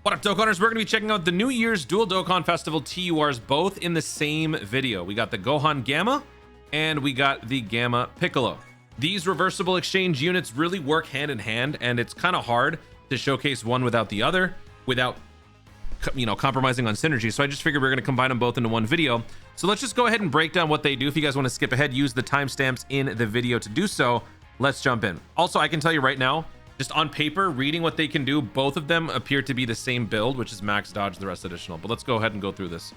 What up, Dokkaners? We're going to be checking out the New Year's Dual Dokkan Festival TURs, both in the same video. We got the Gohan Gamma, and we got the Gamma Piccolo. These reversible exchange units really work hand in hand, and it's kind of hard to showcase one without the other, without, compromising on synergy. So I just figured we're going to combine them both into one video. So let's just go ahead and break down what they do. If you guys want to skip ahead, use the timestamps in the video to do so. Let's jump in. Also, I can tell you right now, just on paper, reading what they can do, both of them appear to be the same build, which is max dodge, the rest additional. But let's go ahead and go through this.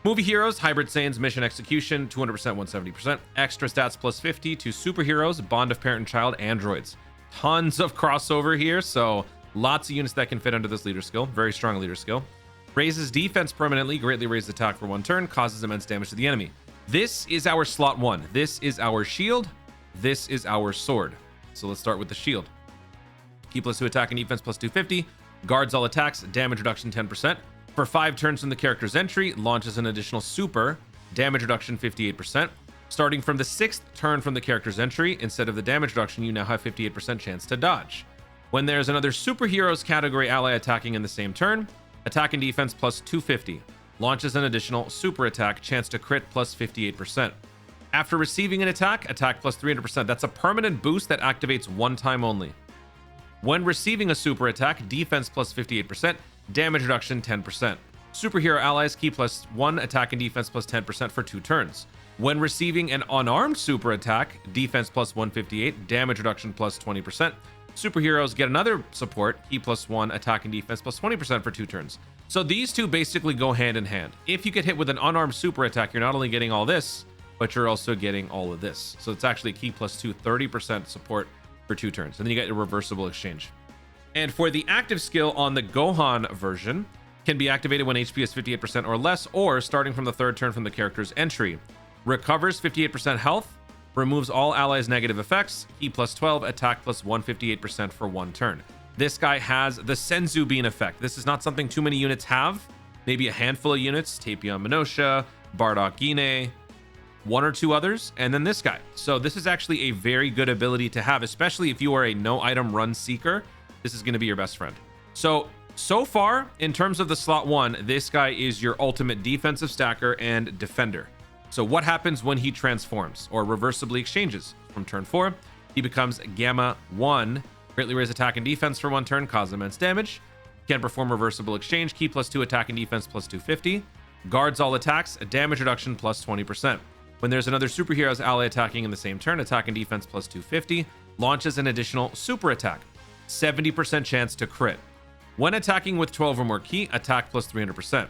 Movie heroes, hybrid Saiyans, mission execution, 200%, 170%. Extra stats plus 50 to superheroes, bond of parent and child, androids. Tons of crossover here, so lots of units that can fit under this leader skill. Very strong leader skill. Raises defense permanently, greatly raises attack for one turn, causes immense damage to the enemy. This is our slot one. This is our shield. This is our sword. So let's start with the shield. Key plus 2 attack and defense plus 250. Guards all attacks, damage reduction 10%. For 5 turns from the character's entry, launches an additional super, damage reduction 58%. Starting from the 6th turn from the character's entry, instead of the damage reduction, you now have 58% chance to dodge. When there's another superheroes category ally attacking in the same turn, attack and defense plus 250. Launches an additional super attack, chance to crit plus 58%. After receiving an attack, attack plus 300%. That's a permanent boost that activates one time only. When receiving a super attack, defense plus 58%, damage reduction 10%. Superhero allies, key plus 1, attack and defense plus 10% for 2 turns. When receiving an unarmed super attack, defense plus 158, damage reduction plus 20%. Superheroes get another support, key plus 1, attack and defense plus 20% for 2 turns. So these two basically go hand in hand. If you get hit with an unarmed super attack, you're not only getting all this, but you're also getting all of this. So it's actually key plus 2, 30% support for 2 turns. And then you get a reversible exchange. And for the active skill on the Gohan version, can be activated when HP is 58% or less, or starting from the 3rd turn from the character's entry. Recovers 58% health, removes all allies' negative effects, key plus 12, attack plus 158% for 1 turn. This guy has the Senzu Bean effect. This is not something too many units have. Maybe a handful of units, Tapion Minosha, Bardock Gine, 1 or 2 others, and then this guy. So this is actually a very good ability to have, especially if you are a no item run seeker. This is going to be your best friend. So far, in terms of the slot 1, this guy is your ultimate defensive stacker and defender. So what happens when he transforms or reversibly exchanges? From turn 4, he becomes Gamma 1, greatly raise attack and defense for 1 turn, cause immense damage. Can perform reversible exchange, key plus 2 attack and defense plus 250. Guards all attacks, a damage reduction plus 20%. When there's another superhero's ally attacking in the same turn, attack and defense plus 250, launches an additional super attack, 70% chance to crit. When attacking with 12 or more key, attack plus 300%.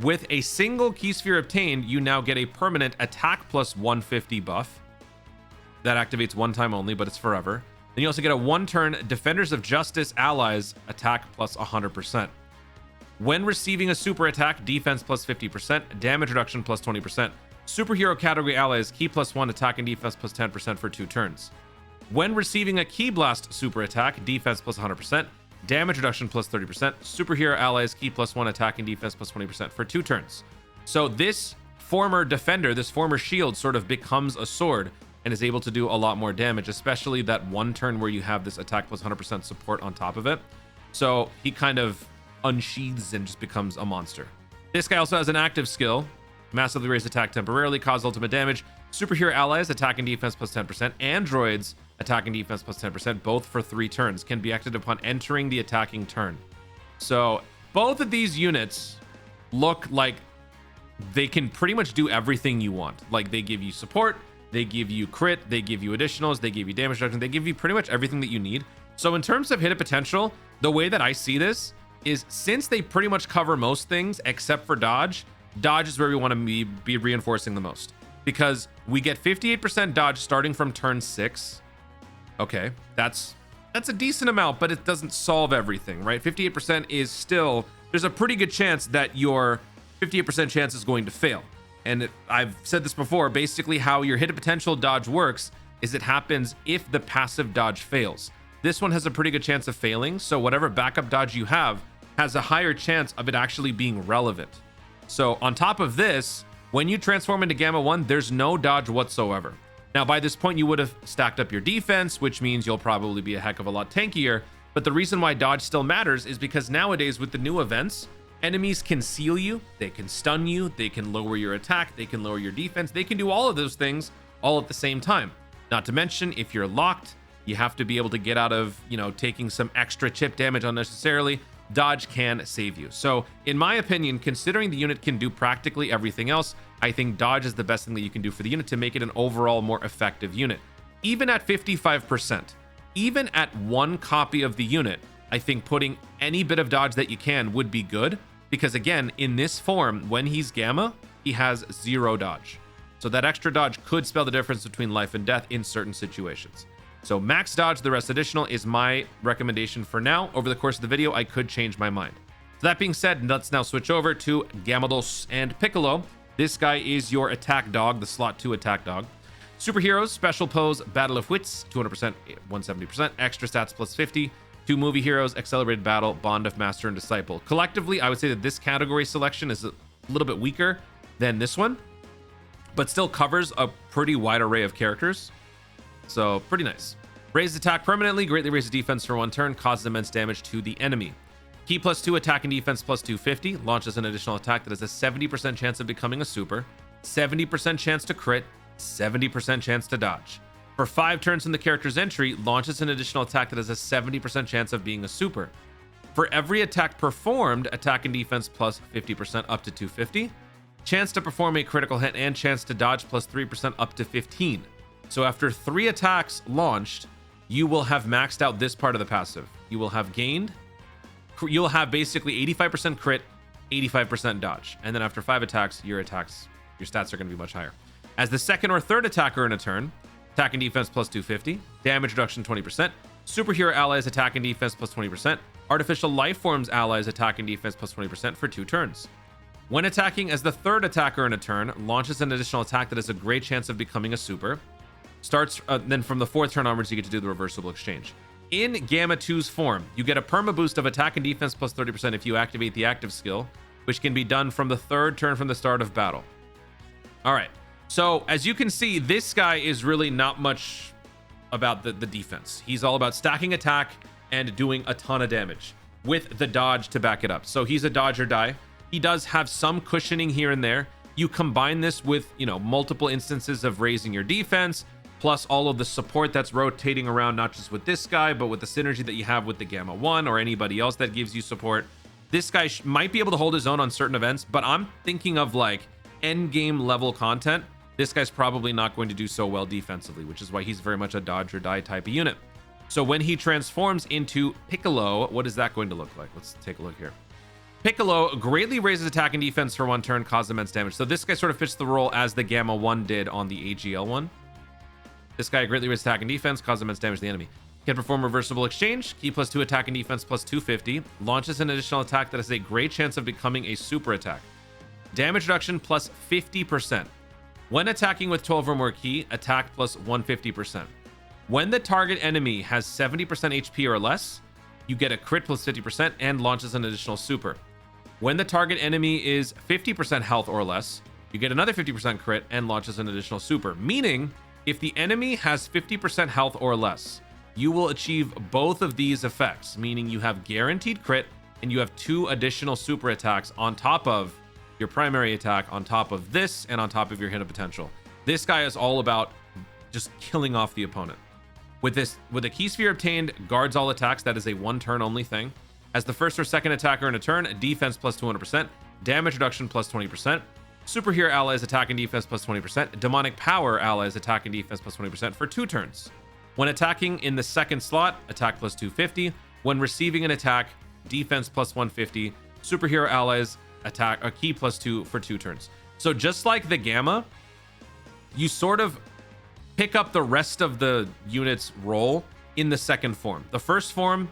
With a single key sphere obtained, you now get a permanent attack plus 150 buff. That activates one time only, but it's forever. Then you also get a 1-turn Defenders of Justice allies attack plus 100%. When receiving a super attack, defense plus 50%, damage reduction plus 20%. Superhero category allies, key plus 1, attack and defense plus 10% for 2 turns. When receiving a Key Blast super attack, defense plus 100%, damage reduction plus 30%. Superhero allies, key plus 1, attack and defense plus 20% for 2 turns. So this former defender, this former shield, sort of becomes a sword and is able to do a lot more damage, especially that 1 turn where you have this attack plus 100% support on top of it. So he kind of unsheathes and just becomes a monster. This guy also has an active skill. Massively raise attack temporarily, cause ultimate damage. Superhero allies, attack and defense plus 10%. Androids, attack and defense plus 10%, both for 3 turns. Can be activated upon entering the attacking turn. So both of these units look like they can pretty much do everything you want. Like, they give you support, they give you crit, they give you additionals, they give you damage reduction, they give you pretty much everything that you need. So in terms of hit potential, the way that I see this is, since they pretty much cover most things except for dodge, dodge is where we want to be reinforcing the most, because we get 58% dodge starting from turn 6. Okay, that's a decent amount, but it doesn't solve everything, right? 58% is still, there's a pretty good chance that your 58% chance is going to fail. And I've said this before, basically how your hit potential dodge works is it happens if the passive dodge fails. This one has a pretty good chance of failing, so whatever backup dodge you have has a higher chance of it actually being relevant. So on top of this, when you transform into Gamma 1, there's no dodge whatsoever. Now, by this point, you would have stacked up your defense, which means you'll probably be a heck of a lot tankier. But the reason why dodge still matters is because nowadays with the new events, enemies can seal you, they can stun you, they can lower your attack, they can lower your defense, they can do all of those things all at the same time. Not to mention, if you're locked, you have to be able to get out of, taking some extra chip damage unnecessarily. Dodge can save you. So in my opinion, considering the unit can do practically everything else, I think dodge is the best thing that you can do for the unit to make it an overall more effective unit. Even at 55%, even at one copy of the unit, I think putting any bit of dodge that you can would be good, because again, in this form, when he's Gamma, he has 0 dodge. So that extra dodge could spell the difference between life and death in certain situations. So max dodge, the rest additional, is my recommendation for now. Over the course of the video, I could change my mind. So that being said, let's now switch over to Gamados and Piccolo. This guy is your attack dog, the slot 2 attack dog. Superheroes, special pose, battle of wits, 200%, 170%, extra stats plus 50. 2 movie heroes, accelerated battle, bond of master and disciple. Collectively, I would say that this category selection is a little bit weaker than this one, but still covers a pretty wide array of characters. So pretty nice. Raised attack permanently, greatly raises defense for 1 turn, causes immense damage to the enemy. Key plus 2 attack and defense plus 250, launches an additional attack that has a 70% chance of becoming a super, 70% chance to crit, 70% chance to dodge. For 5 turns in the character's entry, launches an additional attack that has a 70% chance of being a super. For every attack performed, attack and defense plus 50% up to 250, chance to perform a critical hit and chance to dodge plus 3% up to 15. So after 3 attacks launched, you will have maxed out this part of the passive. You will have you'll have basically 85% crit, 85% dodge. And then after 5 attacks, your stats are going to be much higher. As the second or third attacker in a turn, attack and defense plus 250, damage reduction 20%, superhero allies attack and defense plus 20%, artificial life forms allies attack and defense plus 20% for 2 turns. When attacking as the third attacker in a turn, launches an additional attack that has a great chance of becoming a super. Starts then from the 4th turn onwards, you get to do the reversible exchange. In Gamma 2's form, you get a perma boost of attack and defense plus 30% if you activate the active skill, which can be done from the 3rd turn from the start of battle. All right. So as you can see, this guy is really not much about the defense. He's all about stacking attack and doing a ton of damage with the dodge to back it up. So he's a dodge or die. He does have some cushioning here and there. You combine this with, multiple instances of raising your defense, plus all of the support that's rotating around, not just with this guy, but with the synergy that you have with the Gamma 1 or anybody else that gives you support. This guy might be able to hold his own on certain events, but I'm thinking of like end game level content. This guy's probably not going to do so well defensively, which is why he's very much a dodge or die type of unit. So when he transforms into Piccolo, what is that going to look like? Let's take a look here. Piccolo greatly raises attack and defense for 1 turn, causes immense damage. So this guy sort of fits the role as the Gamma 1 did on the AGL one. This guy greatly raises attack and defense, causes immense damage to the enemy. Can perform reversible exchange, key plus 2 attack and defense plus 250, launches an additional attack that has a great chance of becoming a super attack. Damage reduction plus 50%. When attacking with 12 or more key, attack plus 150%. When the target enemy has 70% HP or less, you get a crit plus 50% and launches an additional super. When the target enemy is 50% health or less, you get another 50% crit and launches an additional super. Meaning, if the enemy has 50% health or less, you will achieve both of these effects, meaning you have guaranteed crit and you have 2 additional super attacks on top of your primary attack, on top of this, and on top of your hit of potential. This guy is all about just killing off the opponent. With a key sphere obtained, guards all attacks. That is a 1 turn only thing. As the first or second attacker in a turn, defense plus 200%, damage reduction plus 20%, superhero allies attack and defense plus 20%, demonic power allies attack and defense plus 20% for 2 turns. When attacking in the second slot, attack plus 250. When receiving an attack, defense plus 150, superhero allies attack a key plus 2 for 2 turns. So just like the Gamma, you sort of pick up the rest of the unit's role in the second form. The first form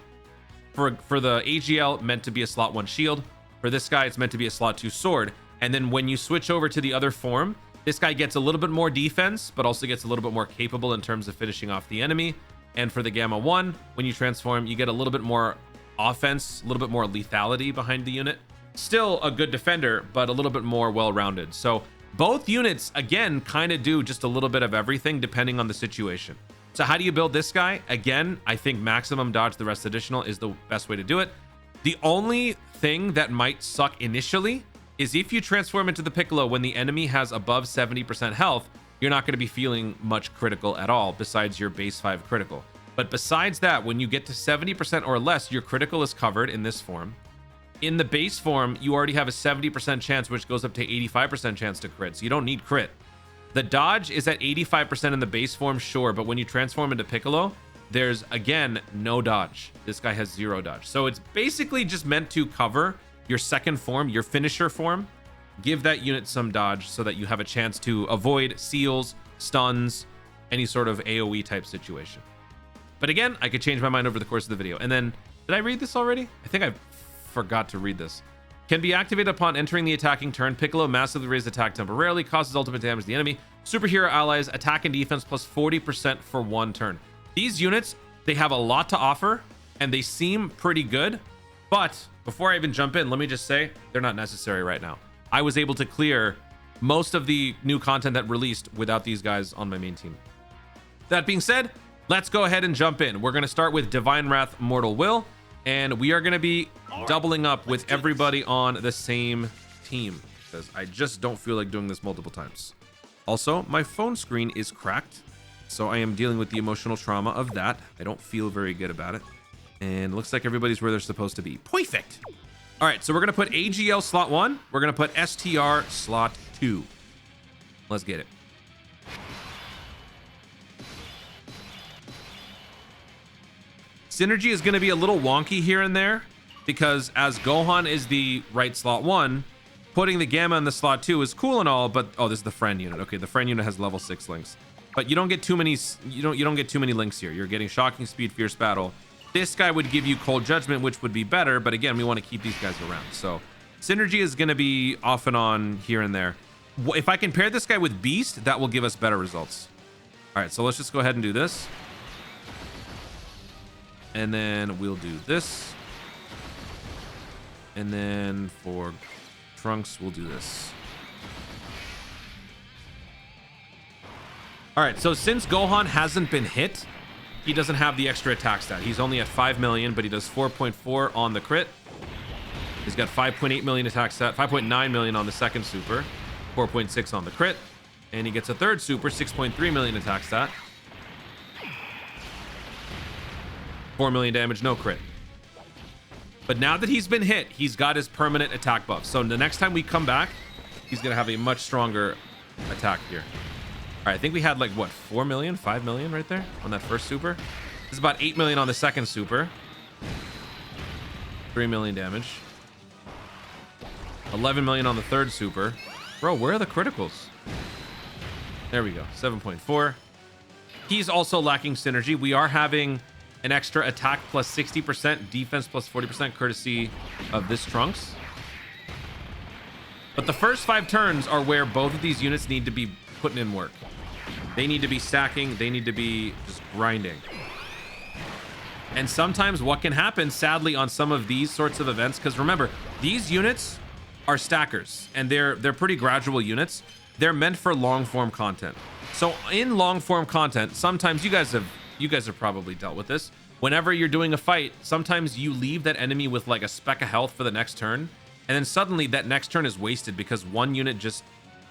for the AGL meant to be a slot 1 shield. For this guy, it's meant to be a slot 2 sword. And then when you switch over to the other form, this guy gets a little bit more defense, but also gets a little bit more capable in terms of finishing off the enemy. And for the Gamma 1, when you transform, you get a little bit more offense, a little bit more lethality behind the unit. Still a good defender, but a little bit more well-rounded. So both units, again, kind of do just a little bit of everything depending on the situation. So how do you build this guy? Again, I think maximum dodge the rest additional is the best way to do it. The only thing that might suck initially is if you transform into the Piccolo when the enemy has above 70% health, you're not going to be feeling much critical at all besides your base 5 critical. But besides that, when you get to 70% or less, your critical is covered in this form. In the base form, you already have a 70% chance, which goes up to 85% chance to crit. So you don't need crit. The dodge is at 85% in the base form, sure. But when you transform into Piccolo, there's, again, no dodge. This guy has 0 dodge. So it's basically just meant to cover your second form, your finisher form. Give that unit some dodge so that you have a chance to avoid seals, stuns, any sort of AoE type situation. But again, I could change my mind over the course of the video. And then, did I read this already? I think I forgot to read this. Can be activated upon entering the attacking turn. Piccolo massively raised attack temporarily, causes ultimate damage to the enemy. Superhero allies attack and defense plus 40% for 1 turn. These units, they have a lot to offer and they seem pretty good. But before I even jump in, let me just say they're not necessary right now. I was able to clear most of the new content that released without these guys on my main team. That being said, let's go ahead and jump in. We're going to start with Divine Wrath Mortal Will, and we are going to be doubling up with everybody on the same team because I just don't feel like doing this multiple times. Also, my phone screen is cracked, so I am dealing with the emotional trauma of that. I don't feel very good about it. And looks like everybody's where they're supposed to be. Perfect. All right, so we're going to put AGL slot 1. We're going to put STR slot 2. Let's get it. Synergy is going to be a little wonky here and there because as Gohan is the right slot 1, putting the Gamma in the slot 2 is cool and all, but oh, this is the friend unit. Okay, the friend unit has level 6 links. But you don't get too many you don't get too many links here. You're getting Shocking Speed, Fierce Battle. This guy would give you Cold Judgment, which would be better, but again, we want to keep these guys around. So synergy is going to be off and on here and there. If I can pair this guy with Beast, that will give us better results. All right, so let's just go ahead and do this. And then we'll do this. And then for Trunks, we'll do this. All right, so since Gohan hasn't been hit, he doesn't have the extra attack stat. He's only at 5 million, but he does 4.4 on the crit. He's got 5.8 million attack stat, 5.9 million on the second super, 4.6 on the crit. And he gets a third super, 6.3 million attack stat. 4 million damage, no crit. But now that he's been hit, he's got his permanent attack buff. So the next time we come back, he's going to have a much stronger attack here. All right, I think we had like, what, 4 million, 5 million right there on that first super. This is about 8 million on the second super. 3 million damage. 11 million on the third super. Bro, where are the criticals? There we go, 7.4. He's also lacking synergy. We are having an extra attack plus 60%, defense plus 40%, courtesy of this Trunks. But the first 5 turns are where both of these units need to be putting in work. They need to be stacking. They need to be just grinding. And sometimes what can happen, sadly, on some of these sorts of events, because remember, these units are stackers, and they're pretty gradual units. They're meant for long form content. So in long form content, sometimes you guys have probably dealt with this. Whenever you're doing a fight, sometimes you leave that enemy with like a speck of health for the next turn, and then suddenly that next turn is wasted because one unit just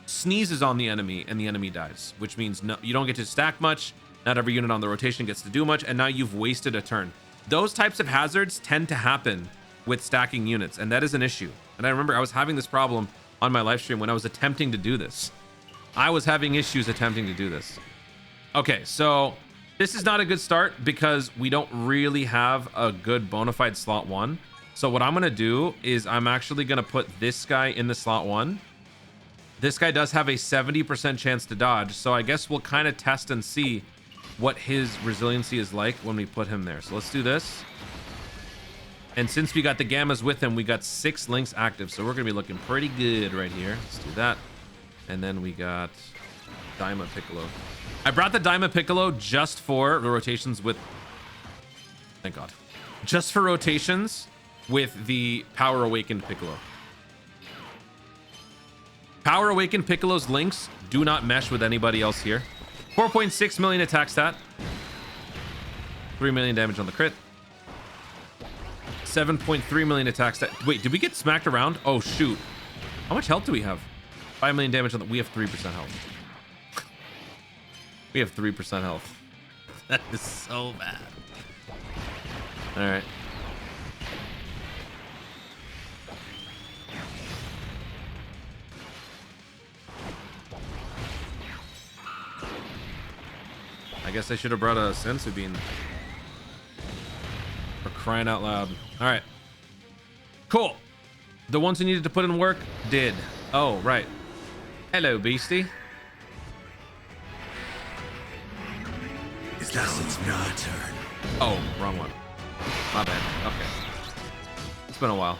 sneezes on the enemy and the enemy dies, which means no, you don't get to stack much. Not every unit on the rotation gets to do much, and now you've wasted a turn. Those types of hazards tend to happen with stacking units, and that is an issue. And I remember I was having this problem on my live stream when I was attempting to do this. I was having issues attempting to do this. Okay, so this is not a good start because we don't really have a good bona fide slot 1. So what I'm going to do is I'm actually going to put this guy in the slot 1. This guy does have a 70% chance to dodge, so I guess we'll kind of test and see what his resiliency is like when we put him there. So let's do this. And since we got the Gammas with him, we got 6 links active, so we're going to be looking pretty good right here. Let's do that. And then we got Daima Piccolo. I brought the Daima Piccolo just for the rotations with... Thank God. Just for rotations with the Power Awakened Piccolo. Power Awakened Piccolo's links do not mesh with anybody else here. 4.6 million attack stat. 3 million damage on the crit. 7.3 million attack stat. Wait, did we get smacked around? Oh, shoot. How much health do we have? 5 million damage on the... We have 3% health. We have 3% health. That is so bad. All right. I guess I should have brought a sensu bean. For crying out loud. All right. Cool. The ones who needed to put in work did. Oh, right. Hello, beastie. Is now it's my turn. Oh, wrong one. My bad. Okay. It's been a while.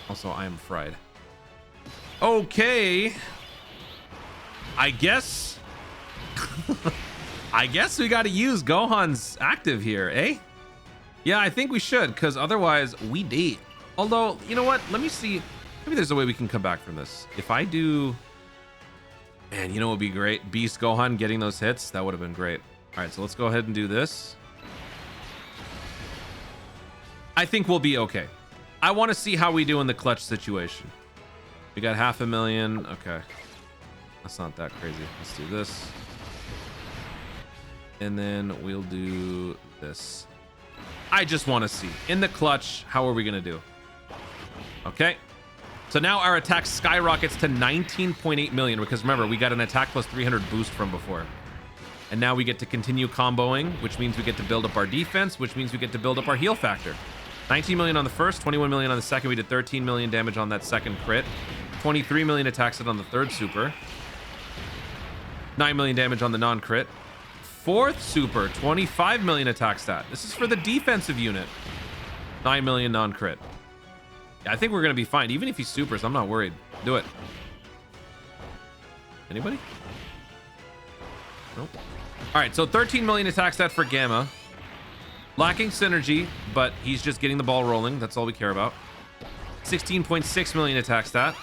Also, I am fried. Okay. I guess... I guess we got to use Gohan's active here, eh? Yeah, I think we should, because otherwise we dead. Although, you know what? Let me see. Maybe there's a way we can come back from this. If I do... Man, you know what would be great? Beast Gohan getting those hits. That would have been great. All right, so let's go ahead and do this. I think we'll be okay. I want to see how we do in the clutch situation. We got 500,000. Okay. That's not that crazy. Let's do this. And then we'll do this. I just want to see. In the clutch, how are we going to do? Okay. So now our attack skyrockets to 19.8 million because remember, we got an attack plus 300 boost from before. And now we get to continue comboing, which means we get to build up our defense, which means we get to build up our heal factor. 19 million on the first, 21 million on the second. We did 13 million damage on that second crit. 23 million attack set on the third super. 9 million damage on the non-crit. Fourth super, 25 million attack stat. This is for the defensive unit. 9 million non-crit. Yeah, I think we're going to be fine. Even if he supers, I'm not worried. Do it. Anybody? Nope. All right, so 13 million attack stat for Gamma. Lacking synergy, but he's just getting the ball rolling. That's all we care about. 16.6 million attack stat.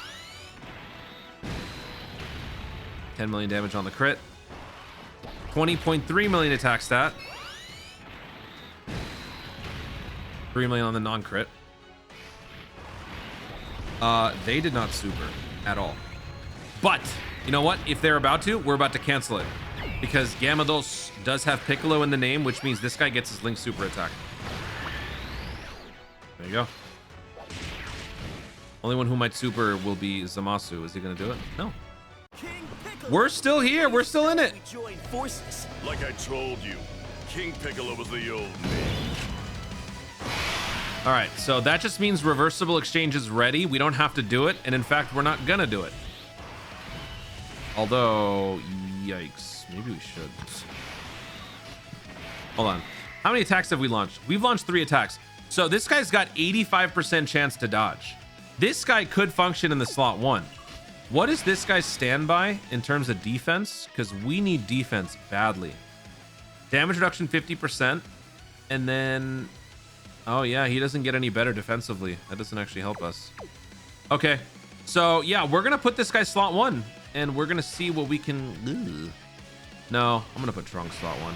10 million damage on the crit. 20.3 million attack stat. 3 million on the non-crit. They did not super at all. But, you know what? If they're about to, we're about to cancel it. Because Gamma Dos does have Piccolo in the name, which means this guy gets his Link super attack. There you go. Only one who might super will be Zamasu. Is he going to do it? No. We're still here. We're still in it. Like I told you, King Piccolo was the old name. All right, so that just means reversible exchange is ready. We don't have to do it, and in fact, we're not gonna do it. Although, yikes, maybe we should. Hold on. How many attacks have we launched? We've launched 3 attacks. So this guy's got 85% chance to dodge. This guy could function in the slot 1. What is this guy's standby in terms of defense? Because we need defense badly. Damage reduction 50%. And then... Oh, yeah, he doesn't get any better defensively. That doesn't actually help us. Okay. So, yeah, we're going to put this guy slot 1. And we're going to see what we can... Ugh. No, I'm going to put Trunks slot 1.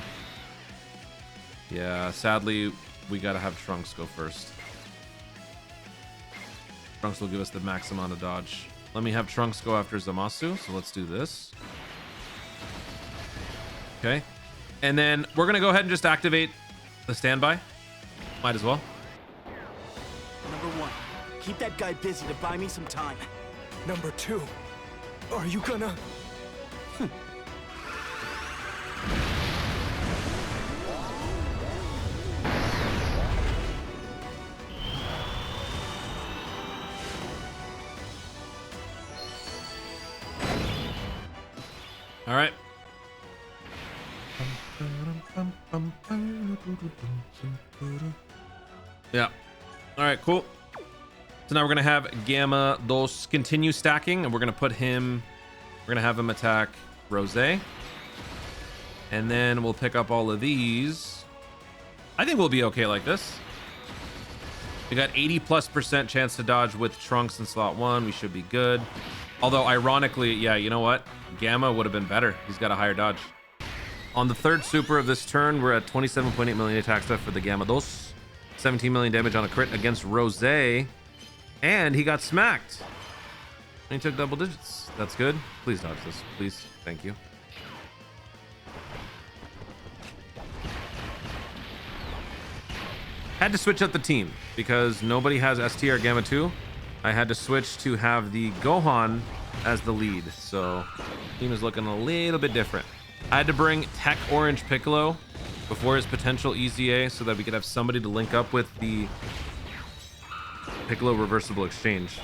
Yeah, sadly, we got to have Trunks go first. Trunks will give us the max amount of dodge. Let me have Trunks go after Zamasu. So let's do this. Okay. And then we're going to go ahead and just activate the standby. Might as well. Number 1, keep that guy busy to buy me some time. Number 2, are you gonna... All right. Yeah. All right, cool. So now we're going to have Gamma Dos continue stacking, and we're going to put him... We're going to have him attack Rose. And then we'll pick up all of these. I think we'll be okay like this. We got 80+% chance to dodge with Trunks in slot 1. We should be good. Although, ironically, yeah, you know what? Gamma would have been better. He's got a higher dodge. On the third super of this turn, we're at 27.8 million attack stat for the Gamma Dos. 17 million damage on a crit against Rose. And he got smacked. And he took double digits. That's good. Please dodge this. Please. Thank you. Had to switch up the team because nobody has ST or Gamma 2. I had to switch to have the Gohan as the lead. So team is looking a little bit different. I had to bring Tech Orange Piccolo before his potential EZA so that we could have somebody to link up with the Piccolo reversible exchange.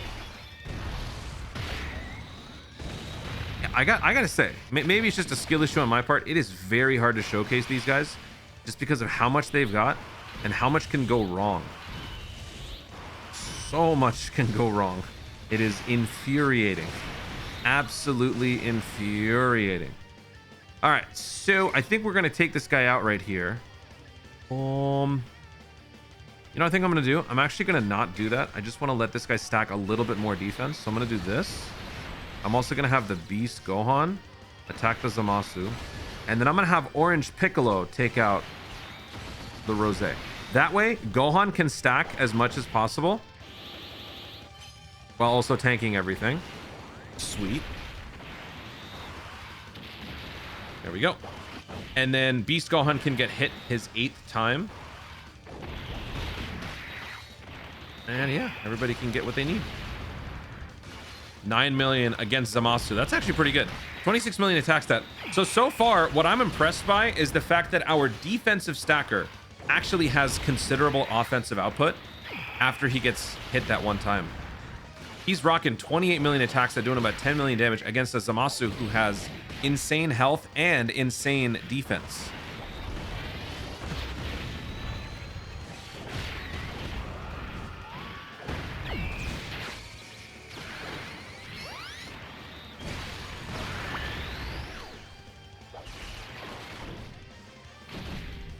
Yeah, I gotta say, maybe it's just a skill issue on my part. It is very hard to showcase these guys just because of how much they've got and how much can go wrong. So much can go wrong. It is infuriating. Absolutely infuriating. All right, so I think we're gonna take this guy out right here. You know what I think I'm gonna do? I'm actually gonna not do that. I just want to let this guy stack a little bit more defense. So I'm gonna do this. I'm also gonna have the Beast Gohan attack the Zamasu, and then I'm gonna have Orange Piccolo take out the Rose. That way, Gohan can stack as much as possible while also tanking everything. Sweet. There we go. And then Beast Gohan can get hit his 8th time. And yeah, everybody can get what they need. 9 million against Zamasu. That's actually pretty good. 26 million attack stat. So far, what I'm impressed by is the fact that our defensive stacker actually has considerable offensive output after he gets hit that one time. He's rocking 28 million attacks at doing about 10 million damage against a Zamasu who has insane health and insane defense.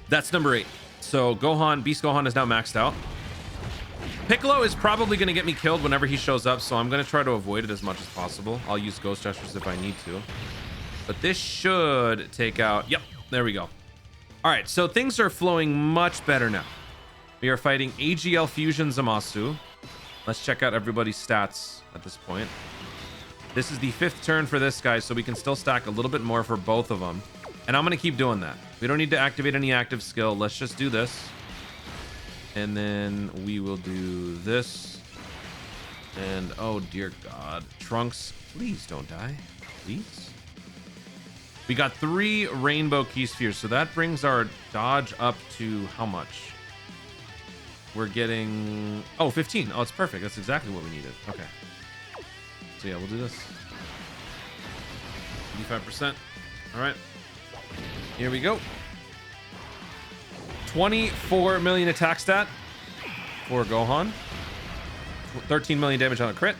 That's number 8. So Gohan, Beast Gohan is now maxed out. Piccolo is probably going to get me killed whenever he shows up, so I'm going to try to avoid it as much as possible. I'll use Ghost Gestures if I need to. But this should take out... Yep, there we go. All right, so things are flowing much better now. We are fighting AGL Fusion Zamasu. Let's check out everybody's stats at this point. This is the 5th turn for this guy, so we can still stack a little bit more for both of them. And I'm going to keep doing that. We don't need to activate any active skill. Let's just do this. And then we will do this. And oh dear God. Trunks, please don't die. Please. We got 3 rainbow key spheres. So that brings our dodge up to how much? We're getting... Oh, 15. Oh, it's perfect. That's exactly what we needed. Okay. So yeah, we'll do this. 85%. All right. Here we go. 24 million attack stat for Gohan. 13 million damage on a crit.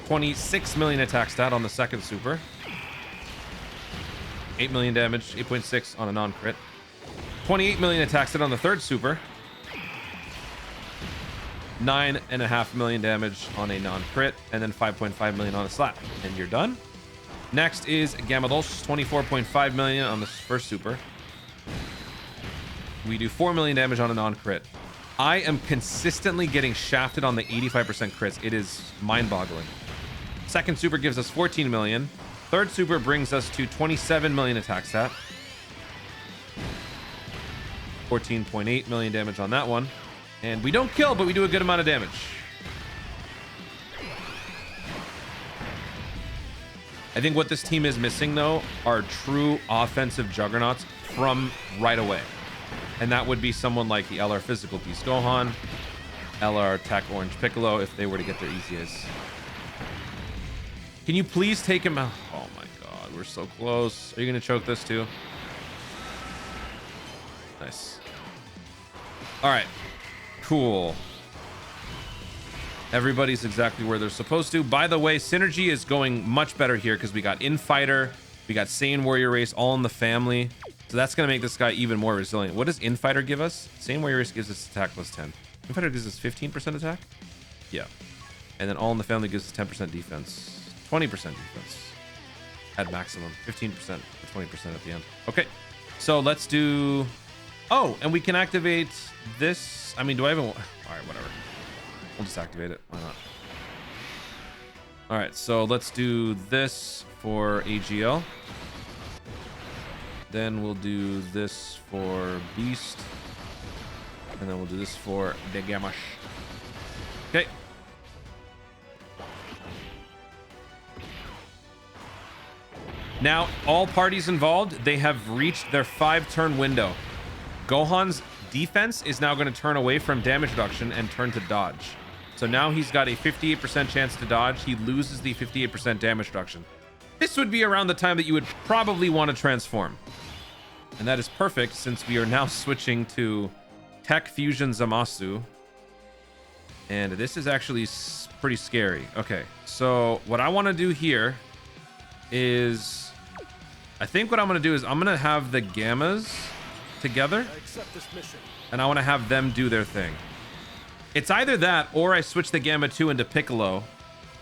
26 million attack stat on the second super. 8 million damage, 8.6 on a non-crit. 28 million attack stat on the third super. 9.5 million damage on a non-crit. And then 5.5 million on a slap. And you're done. Next is Gamma Dos, 24.5 million on the first super. We do 4 million damage on a non-crit. I am consistently getting shafted on the 85% crits. It is mind-boggling. Second super gives us 14 million. Third super brings us to 27 million attack stat. 14.8 million damage on that one. And we don't kill, but we do a good amount of damage. I think what this team is missing, though, are true offensive juggernauts from right away. And that would be someone like the LR Physical Beast Gohan, LR Tech Orange Piccolo, if they were to get their EZAs. Can you please take him out? Oh my God, we're so close. Are you going to choke this too? Nice. All right, cool. Everybody's exactly where they're supposed to. By the way, synergy is going much better here because we got Infighter, we got Saiyan Warrior Race all in the family. So that's going to make this guy even more resilient. What does Infighter give us? Saiyan Warrior Race gives us attack plus 10. Infighter gives us 15% attack? Yeah. And then all in the family gives us 10% defense. 20% defense. At maximum. 15% to 20% at the end. Okay. So let's do... Oh, and we can activate this. I mean, do I even... All right, whatever. We'll just activate it. Why not? All right, so let's do this for AGL. Then we'll do this for Beast. And then we'll do this for the Gamash. Okay. Now, all parties involved, they have reached their 5-turn window. Gohan's defense is now going to turn away from damage reduction and turn to dodge. So now he's got a 58% chance to dodge. He loses the 58% damage reduction. This would be around the time that you would probably want to transform. And that is perfect since we are now switching to Tech Fusion Zamasu. And this is actually pretty scary. Okay, so what I want to do here is... I think what I'm going to do is I'm going to have the Gammas together. I accept this mission. And I want to have them do their thing. It's either that or I switch the Gamma 2 into Piccolo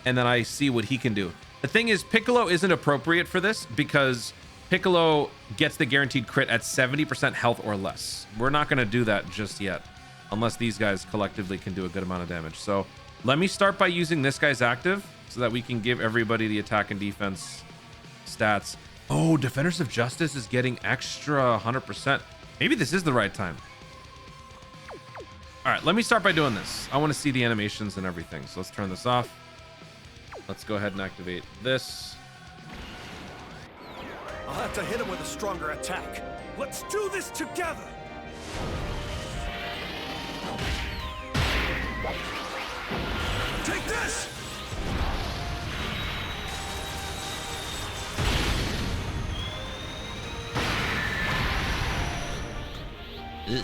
and then I see what he can do. The thing is, Piccolo isn't appropriate for this because Piccolo gets the guaranteed crit at 70% health or less. We're not going to do that just yet unless these guys collectively can do a good amount of damage. So let me start by using this guy's active so that we can give everybody the attack and defense stats. Oh, Defenders of Justice is getting extra 100%. Maybe this is the right time. All right, let me start by doing this. I want to see the animations and everything. So let's turn this off. Let's go ahead and activate this. I'll have to hit him with a stronger attack. Let's do this together. Take this! Ugh.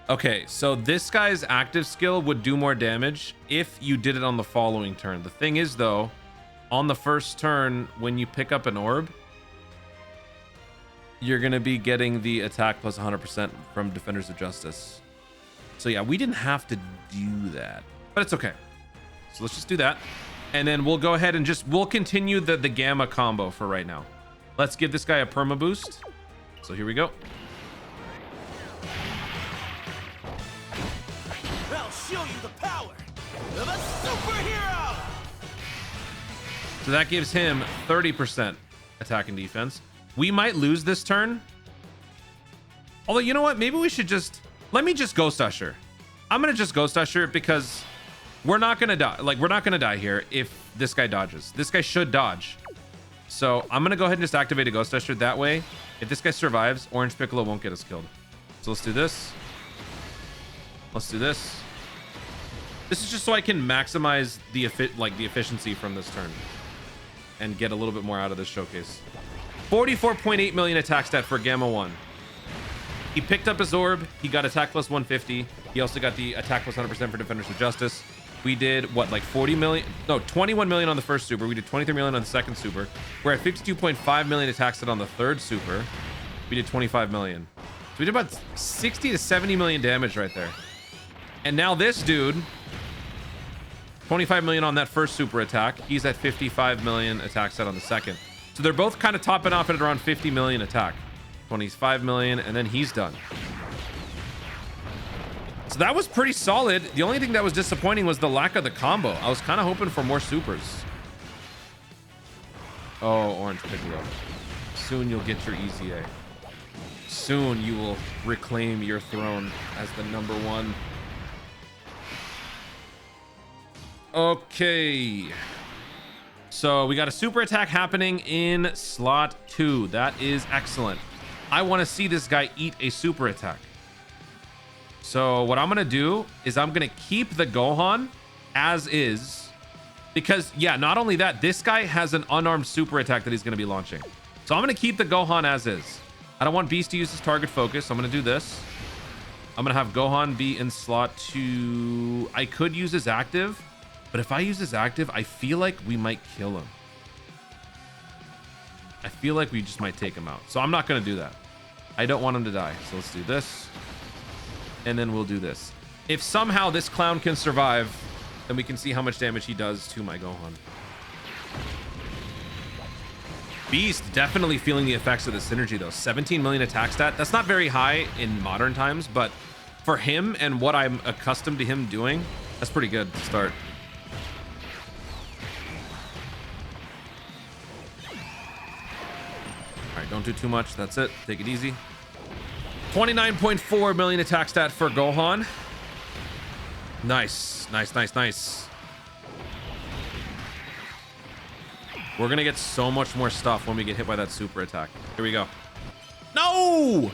Okay, so this guy's active skill would do more damage if you did it on the following turn. The thing is, though, on the first turn, when you pick up an orb, you're going to be getting the attack plus 100% from Defenders of Justice. So yeah, we didn't have to do that, but it's okay. So let's just do that. And then we'll go ahead and we'll continue the Gamma combo for right now. Let's give this guy a perma boost. So here we go. I'll show you the power of a superhero! So that gives him 30% attack and defense. We might lose this turn. Although, you know what? Maybe we should just... Let me just Ghost Usher. I'm going to just Ghost Usher because we're not going to die. Like, we're not going to die here if this guy dodges. This guy should dodge. So I'm going to go ahead and just activate a Ghost Usher. That way, if this guy survives, Orange Piccolo won't get us killed. So let's do this. Let's do this. This is just so I can maximize the efficiency from this turn and get a little bit more out of this showcase. 44.8 million attack stat for Gamma 1. He picked up his orb. He got attack plus 150. He also got the attack plus 100% for Defenders of Justice. We did what, like 40 million? No, 21 million on the first super. We did 23 million on the second super. We're at 52.5 million attack stat on the third super. We did 25 million. So we did about 60 to 70 million damage right there. And now this dude, 25 million on that first super attack. He's at 55 million attack stat on the second. So they're both kind of topping off at around 50 million attack. 25 million, and then he's done. So that was pretty solid. The only thing that was disappointing was the lack of the combo. I was kind of hoping for more supers. Oh, Orange Piccolo. Soon you'll get your easy A. Soon you will reclaim your throne as the #1. Okay. So we got a super attack happening in slot 2. That is excellent. I want to see this guy eat a super attack. So what I'm going to do is I'm going to keep the Gohan as is. Because, yeah, not only that, this guy has an unarmed super attack that he's going to be launching. So I'm going to keep the Gohan as is. I don't want Beast to use his target focus. So I'm going to do this. I'm going to have Gohan be in slot 2. I could use his active. But if I use his active, I feel like we might kill him. I feel like we just might take him out. So I'm not going to do that. I don't want him to die. So let's do this. And then we'll do this. If somehow this clown can survive, then we can see how much damage he does to my Gohan. Beast definitely feeling the effects of the synergy though. 17 million attack stat. That's not very high in modern times, but for him and what I'm accustomed to him doing, that's pretty good to start. All right, don't do too much. That's it. Take it easy. 29.4 million attack stat for Gohan. Nice. Nice, nice, nice. We're gonna get so much more stuff when we get hit by that super attack. Here we go. No!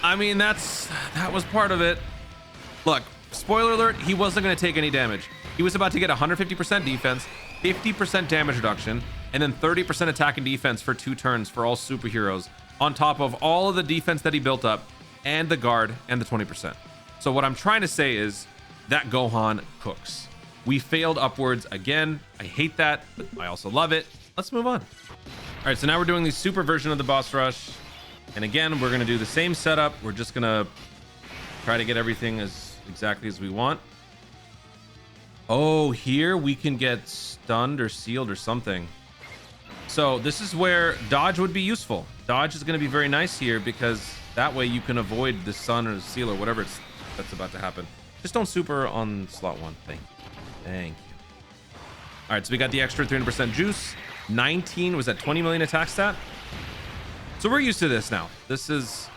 I mean, that was part of it. Look, spoiler alert, he wasn't gonna take any damage. He was about to get 150% defense, 50% damage reduction, and then 30% attack and defense for 2 turns for all superheroes, on top of all of the defense that he built up, and the guard, and the 20%. So what I'm trying to say is that Gohan cooks. We failed upwards again. I hate that, but I also love it. Let's move on. All right, so now we're doing the super version of the boss rush. And again, we're gonna do the same setup. We're just gonna try to get everything as exactly as we want. Oh, here we can get stunned or sealed or something. So this is where dodge would be useful. Dodge is gonna be very nice here because that way you can avoid the stun or the seal or whatever that's about to happen. Just don't super on slot 1. Thank you. Thank you. All right, so we got the extra 300% juice. 19 was that 20 million attack stat. So we're used to this now. This is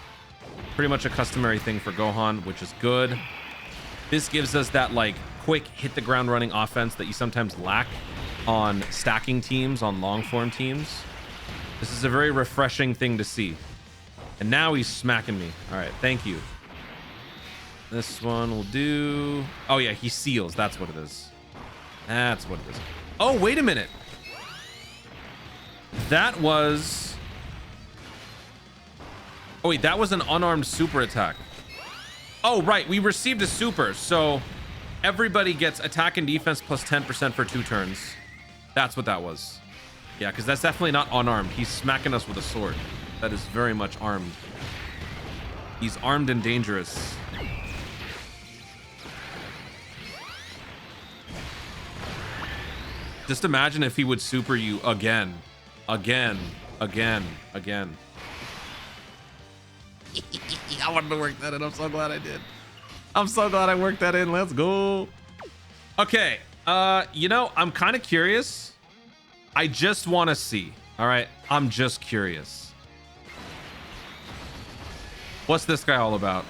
pretty much a customary thing for Gohan, which is good. This gives us that like quick hit the ground running offense that you sometimes lack on stacking teams, on long form teams. This is a very refreshing thing to see. And now he's smacking me. All right, thank you. This one will do. Oh yeah, he seals. That's what it is. That's what it is. Oh, wait a minute. That was... Oh wait, that was an unarmed super attack. Oh, right. We received a super. So everybody gets attack and defense plus 10% for 2 turns. That's what that was. Yeah, because that's definitely not unarmed. He's smacking us with a sword. That is very much armed. He's armed and dangerous. Just imagine if he would super you again. Again. Again. Again. I wanted to work that in. I'm so glad I did. I'm so glad I worked that in. Let's go. Okay. You know, I'm kind of curious. I just want to see. All right. I'm just curious. What's this guy all about?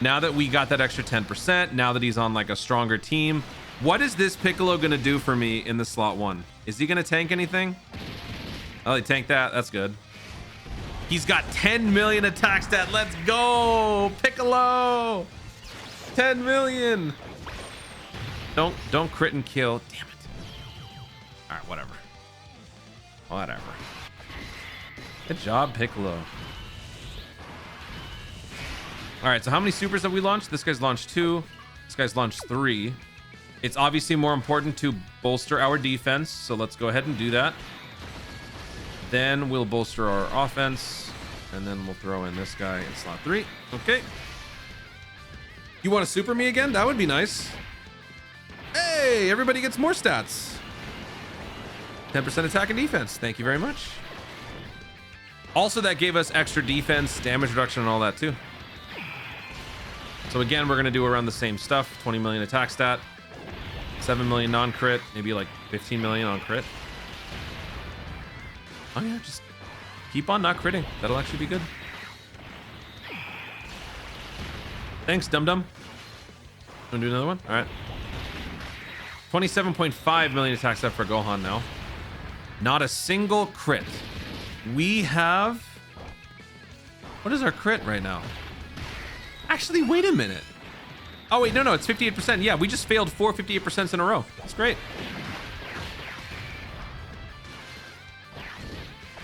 Now that we got that extra 10%, now that he's on like a stronger team, what is this Piccolo gonna do for me in the slot 1? Is he gonna tank anything? Oh, he tanked that. That's good. He's got 10 million attack stat. Let's go, Piccolo! 10 million. Don't crit and kill. Damn it. All right, whatever. Whatever. Good job, Piccolo. All right, so how many supers have we launched? This guy's launched 2. This guy's launched 3. It's obviously more important to bolster our defense, so let's go ahead and do that. Then we'll bolster our offense, and then we'll throw in this guy in slot 3. Okay. You want to super me again? That would be nice. Hey, everybody gets more stats. 10% attack and defense. Thank you very much. Also, that gave us extra defense, damage reduction, and all that too. So again, we're going to do around the same stuff. 20 million attack stat. 7 million non-crit, maybe like 15 million on crit. Oh yeah, just keep on not critting. That'll actually be good. Thanks, dum-dum. Want to do another one? All right. 27.5 million attack stat for Gohan now. Not a single crit. We have... What is our crit right now? Actually, wait a minute. Oh, wait, no, it's 58%. Yeah, we just failed 4 58% in a row. That's great.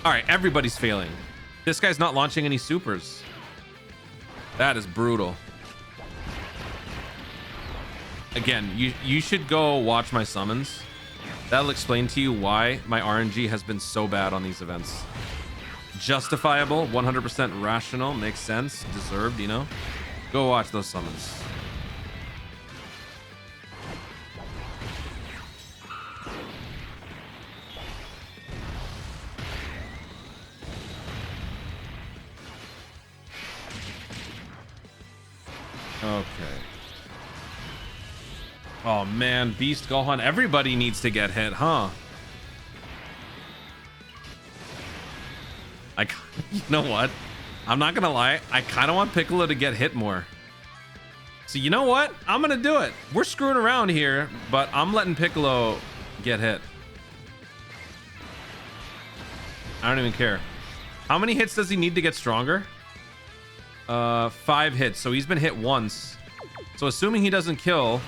All right, everybody's failing. This guy's not launching any supers. That is brutal. Again, you should go watch my summons. That'll explain to you why my RNG has been so bad on these events. Justifiable, 100% rational, makes sense, deserved, you know? Go watch those summons. Okay. Oh man, Beast, Gohan, everybody needs to get hit, huh? You know what? I'm not gonna lie, I kind of want Piccolo to get hit more. So you know what? I'm gonna do it. We're screwing around here, but I'm letting Piccolo get hit. I don't even care. How many hits does he need to get stronger? 5 hits. So he's been hit once. So assuming he doesn't kill,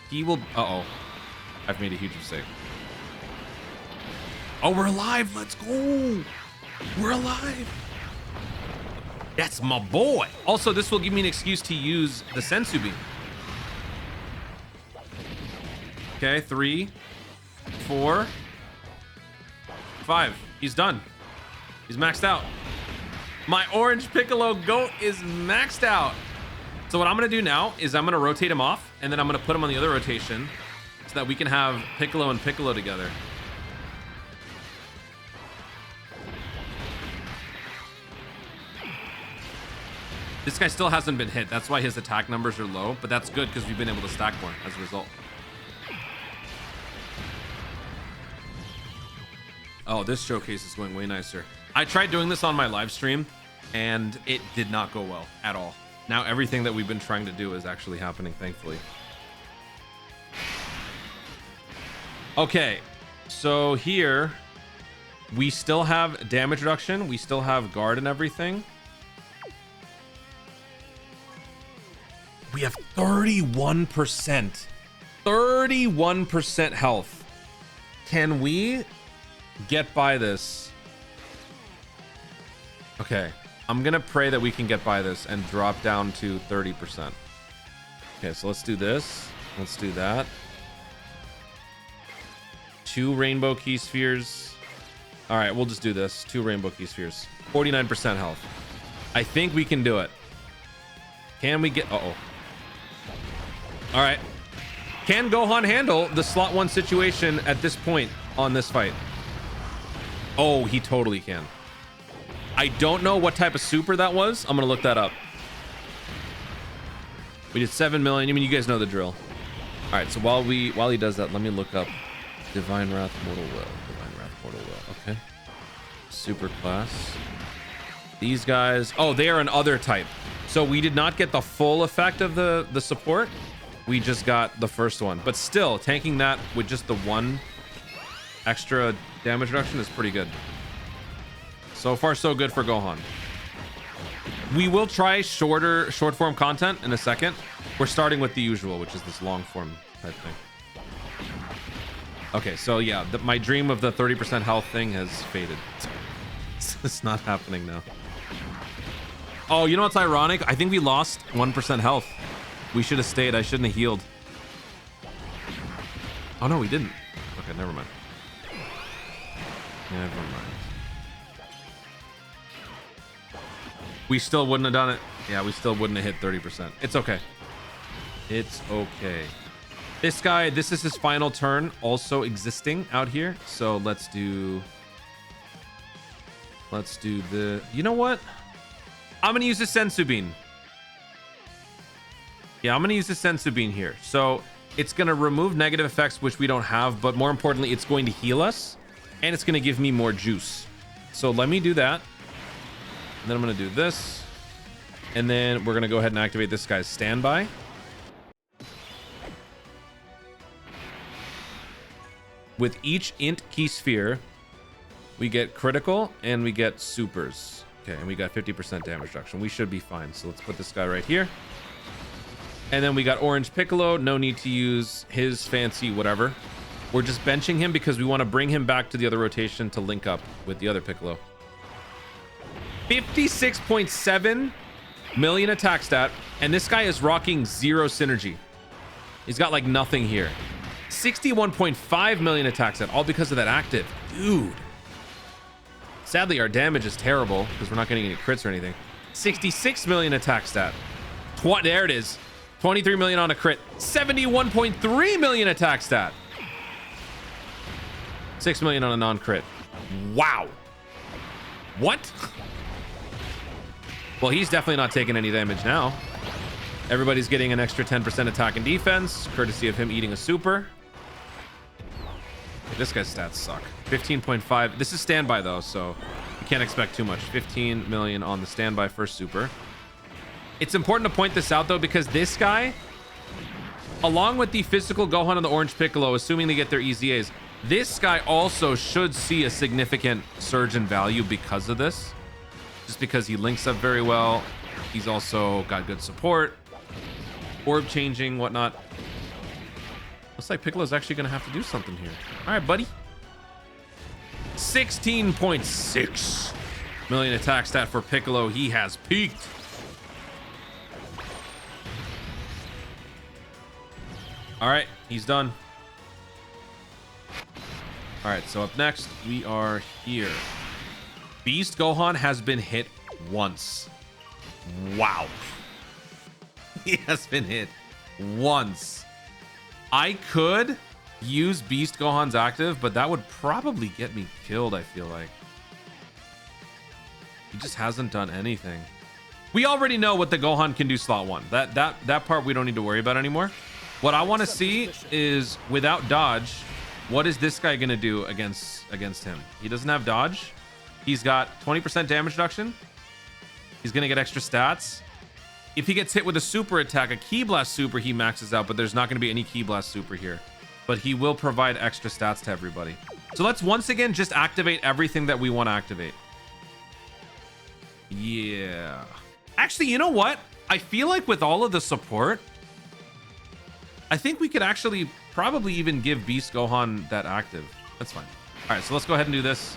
he will... Uh-oh. I've made a huge mistake. Oh, we're alive. Let's go. We're alive. That's my boy. Also, this will give me an excuse to use the Sensu Bean. Okay, 3, 4, 5. He's done. He's maxed out. My orange Piccolo goat is maxed out. So what I'm going to do now is I'm going to rotate him off, and then I'm going to put him on the other rotation so that we can have Piccolo and Piccolo together. This guy still hasn't been hit. That's why his attack numbers are low, but that's good because we've been able to stack more as a result. Oh, this showcase is going way nicer. I tried doing this on my live stream and it did not go well at all. Now everything that we've been trying to do is actually happening, thankfully. Okay, so here we still have damage reduction. We still have guard and everything. We have 31%. 31% health. Can we get by this? Okay, I'm gonna pray that we can get by this and drop down to 30%. Okay, so let's do this. Let's do that. 2 rainbow key spheres. All right, we'll just do this. 2 rainbow key spheres. 49% health. I think we can do it. Can we get... Uh-oh. All right. Can Gohan handle the slot 1 situation at this point on this fight? Oh, he totally can. I don't know what type of super that was. I'm gonna look that up. We did 7 million. I mean, you guys know the drill. All right, so while he does that, let me look up Divine Wrath Mortal Will. Divine Wrath Mortal Will. Okay. Super class. These guys. Oh, they are an other type. So we did not get the full effect of the support. We just got the first one, but still tanking that with just the 1 extra damage reduction is pretty good. So far, so good for Gohan. We will try short form content in a second. We're starting with the usual, which is this long form type thing. Okay, so yeah, my dream of the 30% health thing has faded. It's not happening now. Oh, you know what's ironic? I think we lost 1% health. We should have stayed. I shouldn't have healed. Oh, no, we didn't. Okay, never mind. Never mind. We still wouldn't have done it. Yeah, we still wouldn't have hit 30%. It's okay. It's okay. This guy, this is his final turn also existing out here. So let's do the... You know what? I'm going to use the Sensu Bean. Yeah, I'm going to use the Sensu Bean here. So it's going to remove negative effects, which we don't have. But more importantly, it's going to heal us. And it's going to give me more juice. So let me do that. And then I'm going to do this. And then we're going to go ahead and activate this guy's standby. With each int key sphere, we get critical and we get supers. Okay, and we got 50% damage reduction. We should be fine. So let's put this guy right here. And then we got orange Piccolo. No need to use his fancy whatever. We're just benching him because we want to bring him back to the other rotation to link up with the other Piccolo. 56.7 million attack stat. And this guy is rocking 0 synergy. He's got like nothing here. 61.5 million attack stat, all because of that active. Dude. Sadly, our damage is terrible because we're not getting any crits or anything. 66 million attack stat. There it is. 23 million on a crit. 71.3 million attack stat. 6 million on a non-crit. Wow. What? Well, he's definitely not taking any damage now. Everybody's getting an extra 10% attack and defense, courtesy of him eating a super. This guy's stats suck. 15.5. This is standby though, so you can't expect too much. 15 million on the standby first super. It's important to point this out though, because this guy, along with the physical Gohan and the orange Piccolo, assuming they get their EZAs, this guy also should see a significant surge in value because of this. Just because he links up very well. He's also got good support. Orb changing, whatnot. Looks like Piccolo's actually going to have to do something here. All right, buddy. 16.6 million attack stat for Piccolo. He has peaked. All right, he's done. All right, so up next, we are here. Beast Gohan has been hit once. Wow. He has been hit once. I could use Beast Gohan's active, but that would probably get me killed, I feel like. He just hasn't done anything. We already know what the Gohan can do slot 1. That part we don't need to worry about anymore. What I want to see is, without dodge, what is this guy going to do against him? He doesn't have dodge. He's got 20% damage reduction. He's going to get extra stats. If he gets hit with a super attack, a Ki Blast super, he maxes out, but there's not going to be any Ki Blast super here. But he will provide extra stats to everybody. So let's once again just activate everything that we want to activate. Yeah. Actually, you know what? I feel like with all of the support, I think we could actually probably even give Beast Gohan that active. That's fine. All right, so let's go ahead and do this.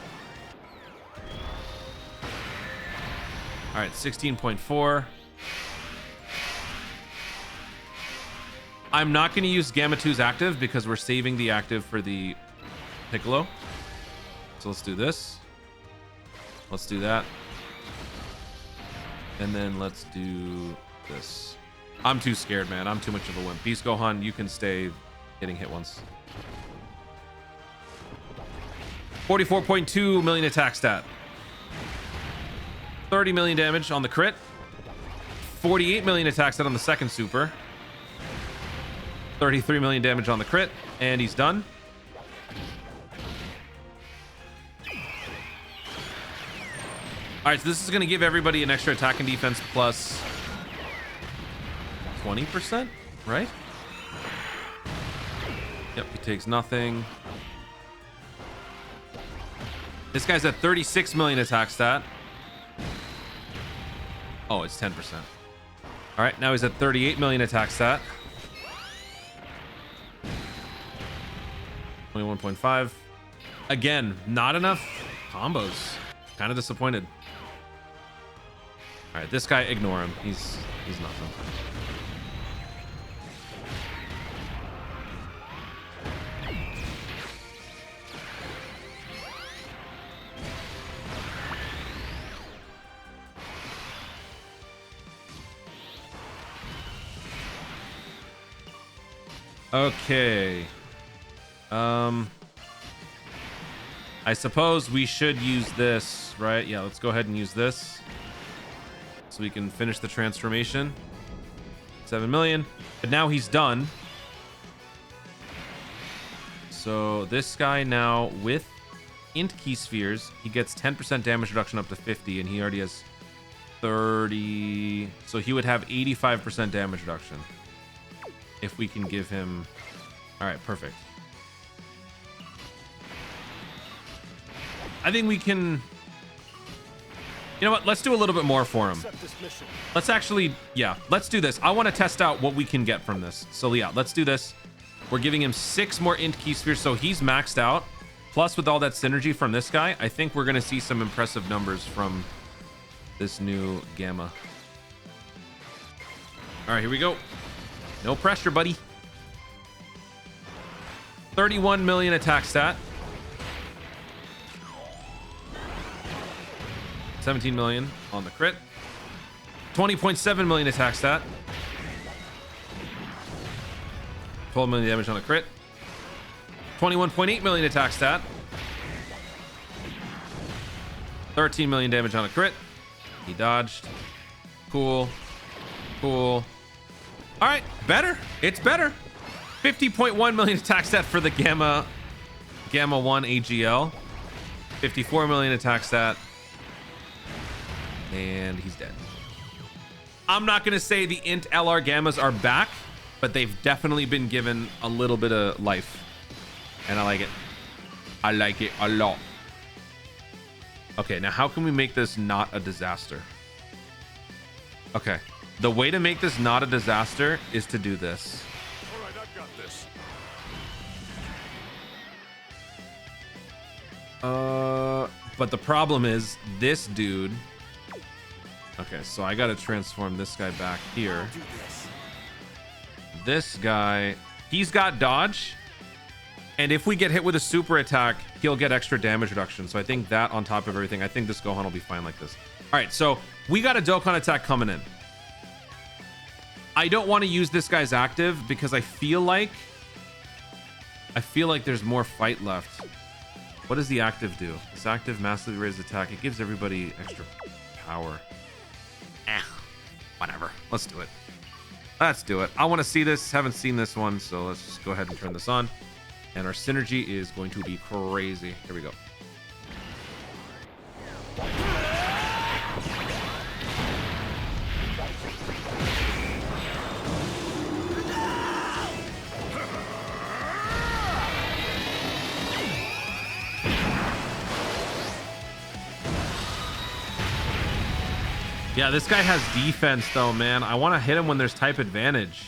All right, 16.4. I'm not going to use Gamma 2's active because we're saving the active for the Piccolo. So let's do this. Let's do that. And then let's do this. I'm too scared, man. I'm too much of a wimp. Beast Gohan, you can stay getting hit once. 44.2 million attack stat. 30 million damage on the crit. 48 million attack stat on the second super. 33 million damage on the crit, and he's done. All right, so this is going to give everybody an extra attack and defense plus 20%, right? Yep, he takes nothing. This guy's at 36 million attack stat. Oh, it's 10%. All right, now he's at 38 million attack stat. 21.5. Again, not enough combos. Kind of disappointed. All right, this guy, ignore him. He's nothing. Okay. I suppose we should use this, right? Yeah, let's go ahead and use this so we can finish the transformation. 7 million. But now he's done. So this guy now with int key spheres, he gets 10% damage reduction up to 50, and he already has 30. So he would have 85% damage reduction if we can give him. All right, perfect. I think we can. You know what? Let's do a little bit more for him. Let's actually, yeah, let's do this. I want to test out what we can get from this. So yeah, let's do this. We're giving him 6 more int key spheres, so he's maxed out. Plus, with all that synergy from this guy, I think we're going to see some impressive numbers from this new Gamma. All right, here we go. No pressure, buddy. 31 million attack stat. 17 million on the crit. 20.7 million attack stat. 12 million damage on the crit. 21.8 million attack stat. 13 million damage on a crit. He dodged. Cool. Cool. All right, better. It's better. 50.1 million attack stat for the Gamma 1 AGL. 54 million attack stat. And he's dead. I'm not going to say the int LR Gammas are back, but they've definitely been given a little bit of life. And I like it. I like it a lot. Okay, now how can we make this not a disaster? Okay, the way to make this not a disaster is to do this. All right, I've got this. But the problem is this dude. Okay, so I got to transform this guy back here. This guy, he's got dodge. And if we get hit with a super attack, he'll get extra damage reduction. So I think that on top of everything, I think this Gohan will be fine like this. All right, so we got a Dokkan attack coming in. I don't want to use this guy's active because I feel like there's more fight left. What does the active do? This active massively raised attack. It gives everybody extra power. Whatever. Let's do it. Let's do it. I want to see this. Haven't seen this one, so let's just go ahead and turn this on. And our synergy is going to be crazy. Here we go. Yeah, this guy has defense though, man. I want to hit him when there's type advantage.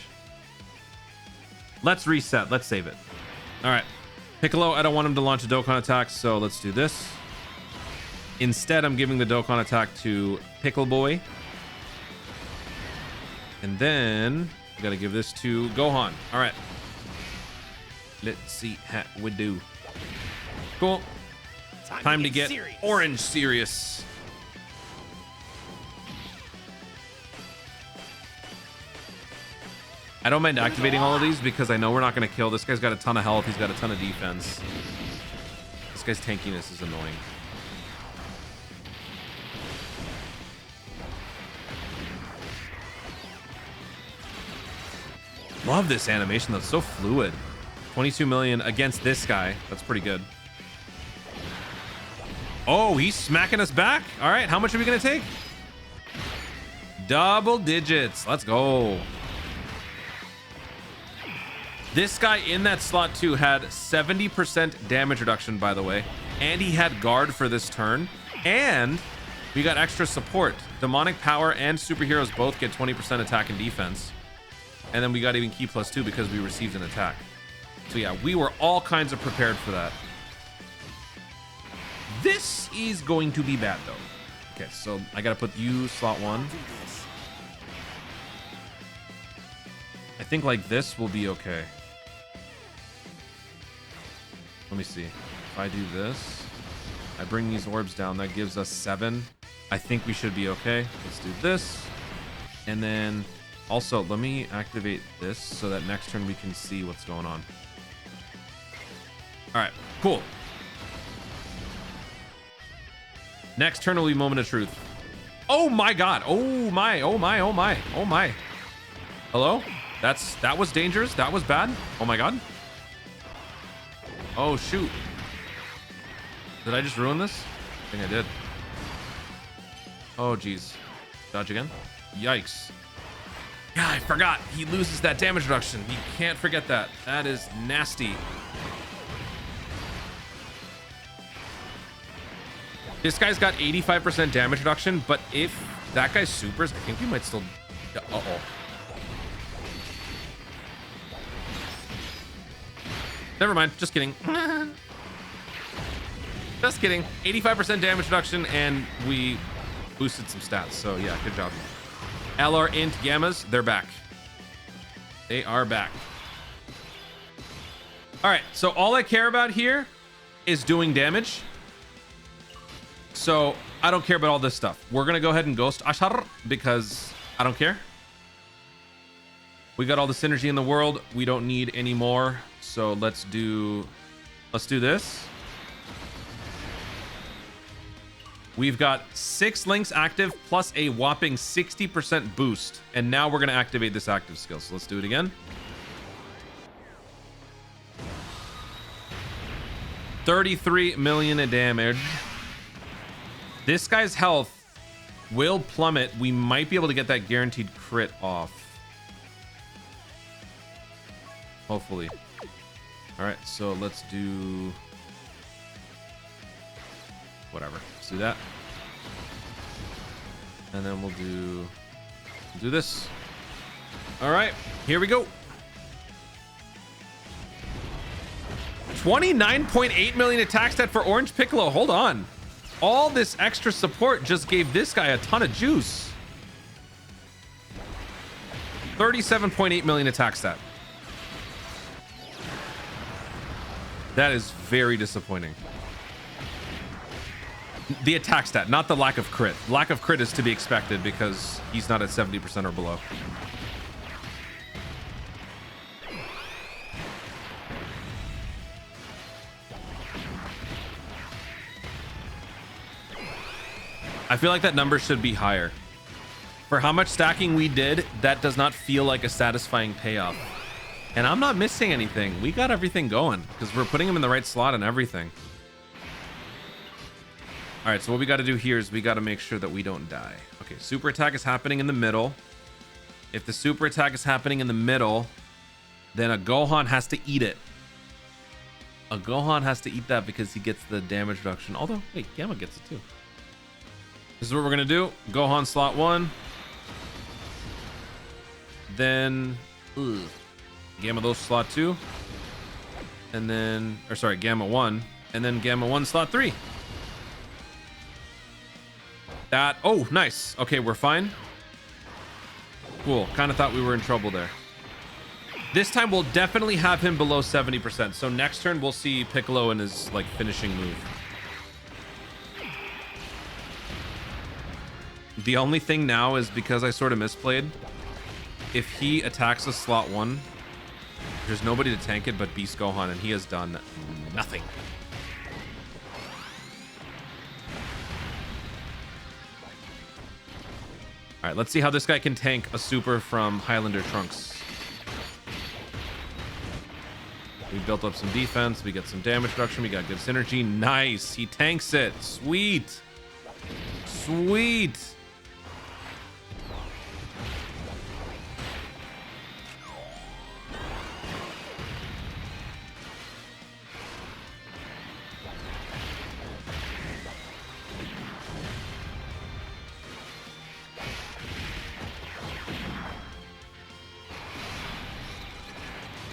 Let's reset. Let's save it. All right. Piccolo, I don't want him to launch a Dokkan attack, so let's do this. Instead, I'm giving the Dokkan attack to Piccolo Boy. And then I got to give this to Gohan. All right. Let's see how we do. Cool. Time to get serious. Orange serious. I don't mind activating all of these because I know we're not going to kill. This guy's got a ton of health. He's got a ton of defense. This guy's tankiness is annoying. Love this animation. That's so fluid. 22 million against this guy. That's pretty good. Oh, he's smacking us back. All right. How much are we going to take? Double digits. Let's go. This guy in that slot too had 70% damage reduction, by the way, and he had guard for this turn, and we got extra support. Demonic power and superheroes both get 20% attack and defense, and then we got even key +2 because we received an attack. So yeah, we were all kinds of prepared for that. This is going to be bad though. Okay, so I gotta put you slot 1. I think like this will be okay. Let me see. If I do this, I bring these orbs down. That gives us 7. I think we should be okay. Let's do this. And then also, let me activate this so that next turn we can see what's going on. All right, cool. Next turn will be moment of truth. Oh my God. Oh my, oh my, oh my, oh my. Hello? That was dangerous. That was bad. Oh my God. Oh shoot. Did I just ruin this? I think I did. Oh geez. Dodge again. Yikes. Yeah, I forgot. He loses that damage reduction. You can't forget that. That is nasty. This guy's got 85% damage reduction, but if that guy supers, I think we might still... Uh-oh. Never mind. Just kidding. Just kidding. 85% damage reduction, and we boosted some stats. So yeah, good job. LR int gammas, they're back. They are back. All right. So all I care about here is doing damage. So I don't care about all this stuff. We're going to go ahead and ghost Ashar because I don't care. We got all the synergy in the world. We don't need any more. So let's do this. We've got 6 links active plus a whopping 60% boost. And now we're going to activate this active skill. So let's do it again. 33 million of damage. This guy's health will plummet. We might be able to get that guaranteed crit off. Hopefully. All right, so let's do whatever. Let's do that. And then we'll do this. All right, here we go. 29.8 million attack stat for Orange Piccolo. Hold on. All this extra support just gave this guy a ton of juice. 37.8 million attack stat. That is very disappointing. The attack stat, not the lack of crit. Lack of crit is to be expected because he's not at 70% or below. I feel like that number should be higher. For how much stacking we did, that does not feel like a satisfying payoff. And I'm not missing anything. We got everything going because we're putting him in the right slot and everything. All right, so what we got to do here is we got to make sure that we don't die. Okay, super attack is happening in the middle. If the super attack is happening in the middle, then a Gohan has to eat it. A Gohan has to eat that because he gets the damage reduction. Although, wait, Gamma gets it too. This is what we're going to do. Gohan slot 1. Then Gamma those slot 2. And then, or sorry, Gamma 1. And then Gamma 1 slot 3. That, oh, nice. Okay, we're fine. Cool. Kind of thought we were in trouble there. This time we'll definitely have him below 70%. So next turn we'll see Piccolo in his like finishing move. The only thing now is because I sort of misplayed. If he attacks a slot 1, there's nobody to tank it but Beast Gohan, and he has done nothing. All right, let's see how this guy can tank a super from Highlander Trunks. We built up some defense. We got some damage reduction. We got good synergy. Nice. He tanks it. Sweet. Sweet.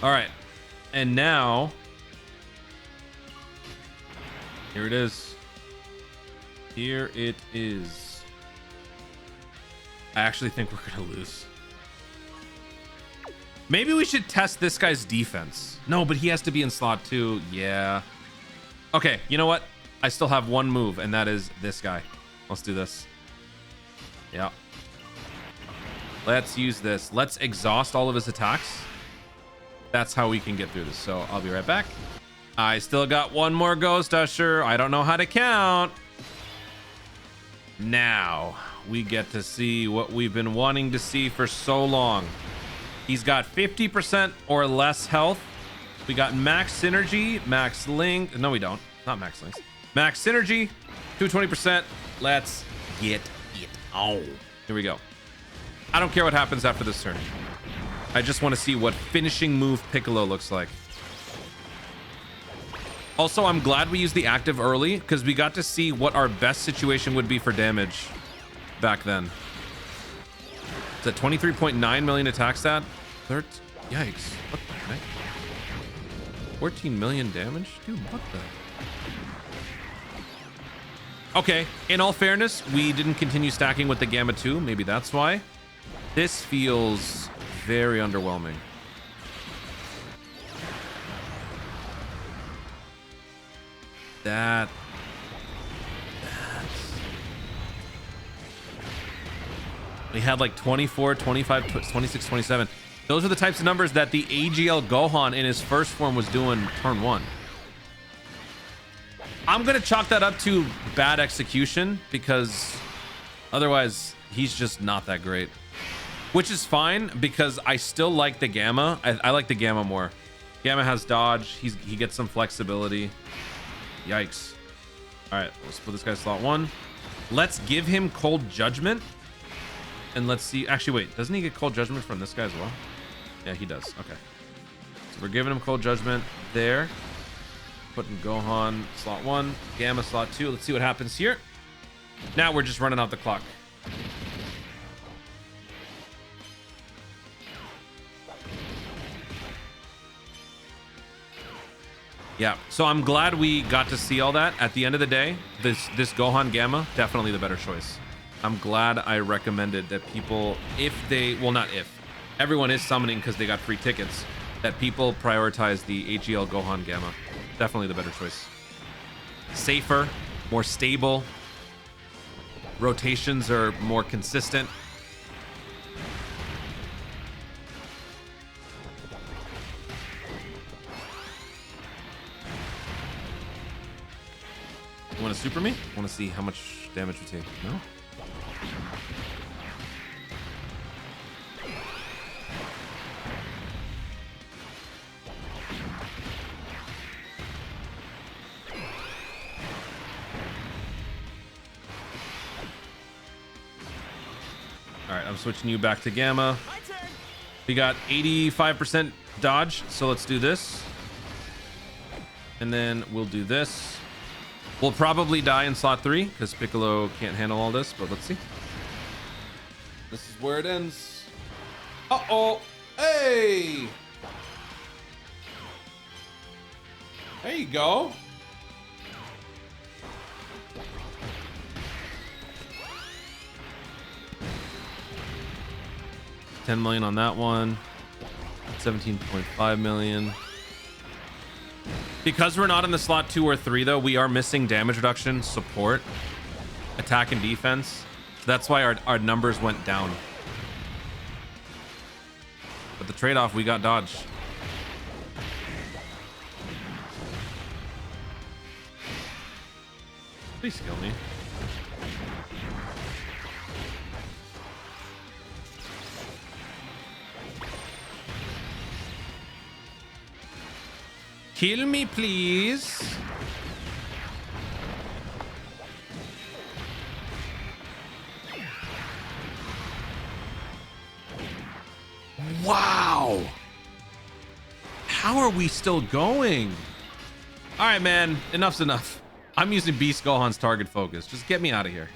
All right, and now here it is. Here it is. I actually think we're gonna lose. Maybe we should test this guy's defense. No, but he has to be in slot 2. Yeah. Okay, you know what? I still have one move, and that is this guy. Let's do this. Yeah. Let's use this. Let's exhaust all of his attacks. That's how we can get through this. So I'll be right back. I still got one more Ghost Usher. I don't know how to count. Now we get to see what we've been wanting to see for so long. He's got 50% or less health. We got max synergy, max link. No, we don't. Not max links. Max synergy, 220%. Let's get it on. Here we go. I don't care what happens after this turn. I just want to see what finishing move Piccolo looks like. Also, I'm glad we used the active early because we got to see what our best situation would be for damage back then. It's at 23.9 million attack stat. Yikes. What the heck? 14 million damage? Dude, what the? Okay, in all fairness, we didn't continue stacking with the Gamma 2. Maybe that's why. This feels very underwhelming. That's we had like 24, 25, 26, 27. Those are the types of numbers that the AGL Gohan in his first form was doing turn 1. I'm gonna chalk that up to bad execution because otherwise he's just not that great, which is fine because I still like the Gamma. I like the Gamma more. Gamma has dodge. He gets some flexibility. Yikes. All right, let's put this guy slot 1. Let's give him Cold Judgment. And let's see. Actually, wait. Doesn't he get Cold Judgment from this guy as well? Yeah, he does. Okay. So we're giving him Cold Judgment there. Putting Gohan slot 1. Gamma slot 2. Let's see what happens here. Now we're just running out the clock. Yeah, so I'm glad we got to see all that. At the end of the day, this Gohan Gamma, definitely the better choice. I'm glad I recommended that people, if they, well, not if, everyone is summoning because they got free tickets, that people prioritize the AGL Gohan Gamma. Definitely the better choice. Safer, more stable. Rotations are more consistent. You want to super me? Want to see how much damage we take? No? All right, I'm switching you back to Gamma. We got 85% dodge, so let's do this. And then we'll do this. We'll probably die in slot 3 because Piccolo can't handle all this, but let's see. This is where it ends. Uh-oh. Hey! There you go. $10 million on that one. 17.5 million. Because we're not in the slot 2 or 3, though, we are missing damage reduction, support, attack, and defense. So that's why our numbers went down. But the trade-off, we got dodge. Please kill me. Kill me, please. Wow. How are we still going? All right, man. Enough's enough. I'm using Beast Gohan's target focus. Just get me out of here.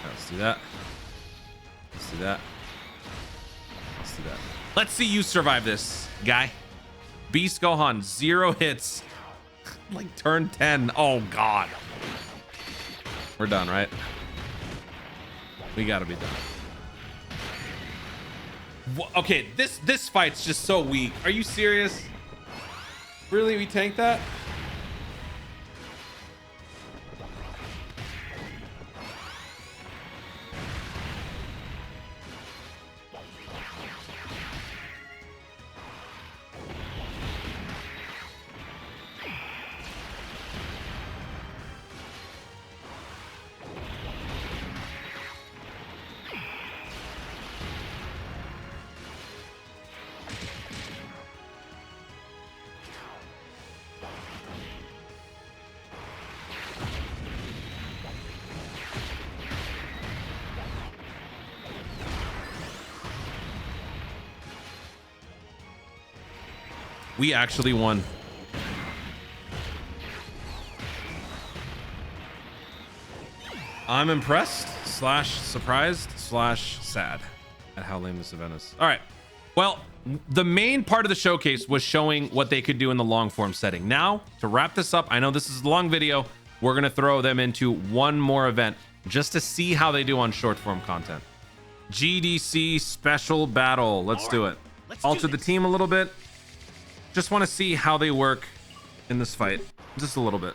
Let's do that. Let's do that. Let's do that. Let's see you survive this, guy. Beast Gohan, 0 hits. Like turn 10. Oh, God. We're done, right? We gotta be done. Okay, this fight's just so weak. Are you serious? Really, we tanked that? We actually won. I'm impressed / surprised / sad at how lame this event is. All right. Well, the main part of the showcase was showing what they could do in the long form setting. Now, to wrap this up, I know this is a long video. We're going to throw them into one more event just to see how they do on short form content. GDC special battle. Let's do it. Alter the team a little bit. Just want to see how they work in this fight. Just a little bit.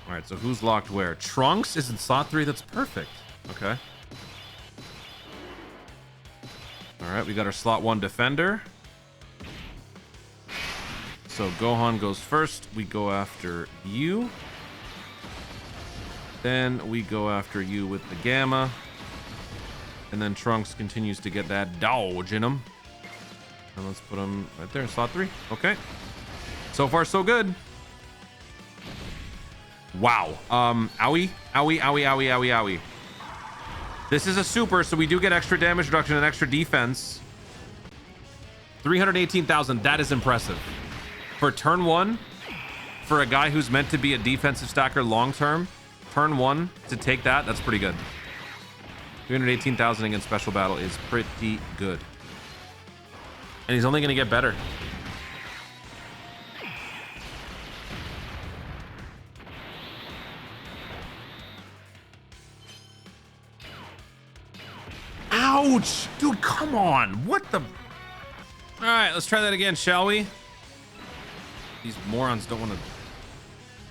All right, so who's locked where? Trunks is in slot 3. That's perfect. Okay. All All right, we got our slot 1 defender. So Gohan goes first. We go after you. Then we go after you with the Gamma. And then Trunks continues to get that dodge in him. And let's put him right there in slot 3. Okay. So far, so good. Wow. Owie. Owie, owie, owie, owie, owie. This is a super, so we do get extra damage reduction and extra defense. 318,000. That is impressive. For turn 1, for a guy who's meant to be a defensive stacker long term, turn 1 to take that, that's pretty good. 318,000 against special battle is pretty good. And he's only going to get better. Ouch! Dude, come on. What the... All right, let's try that again, shall we? These morons don't want to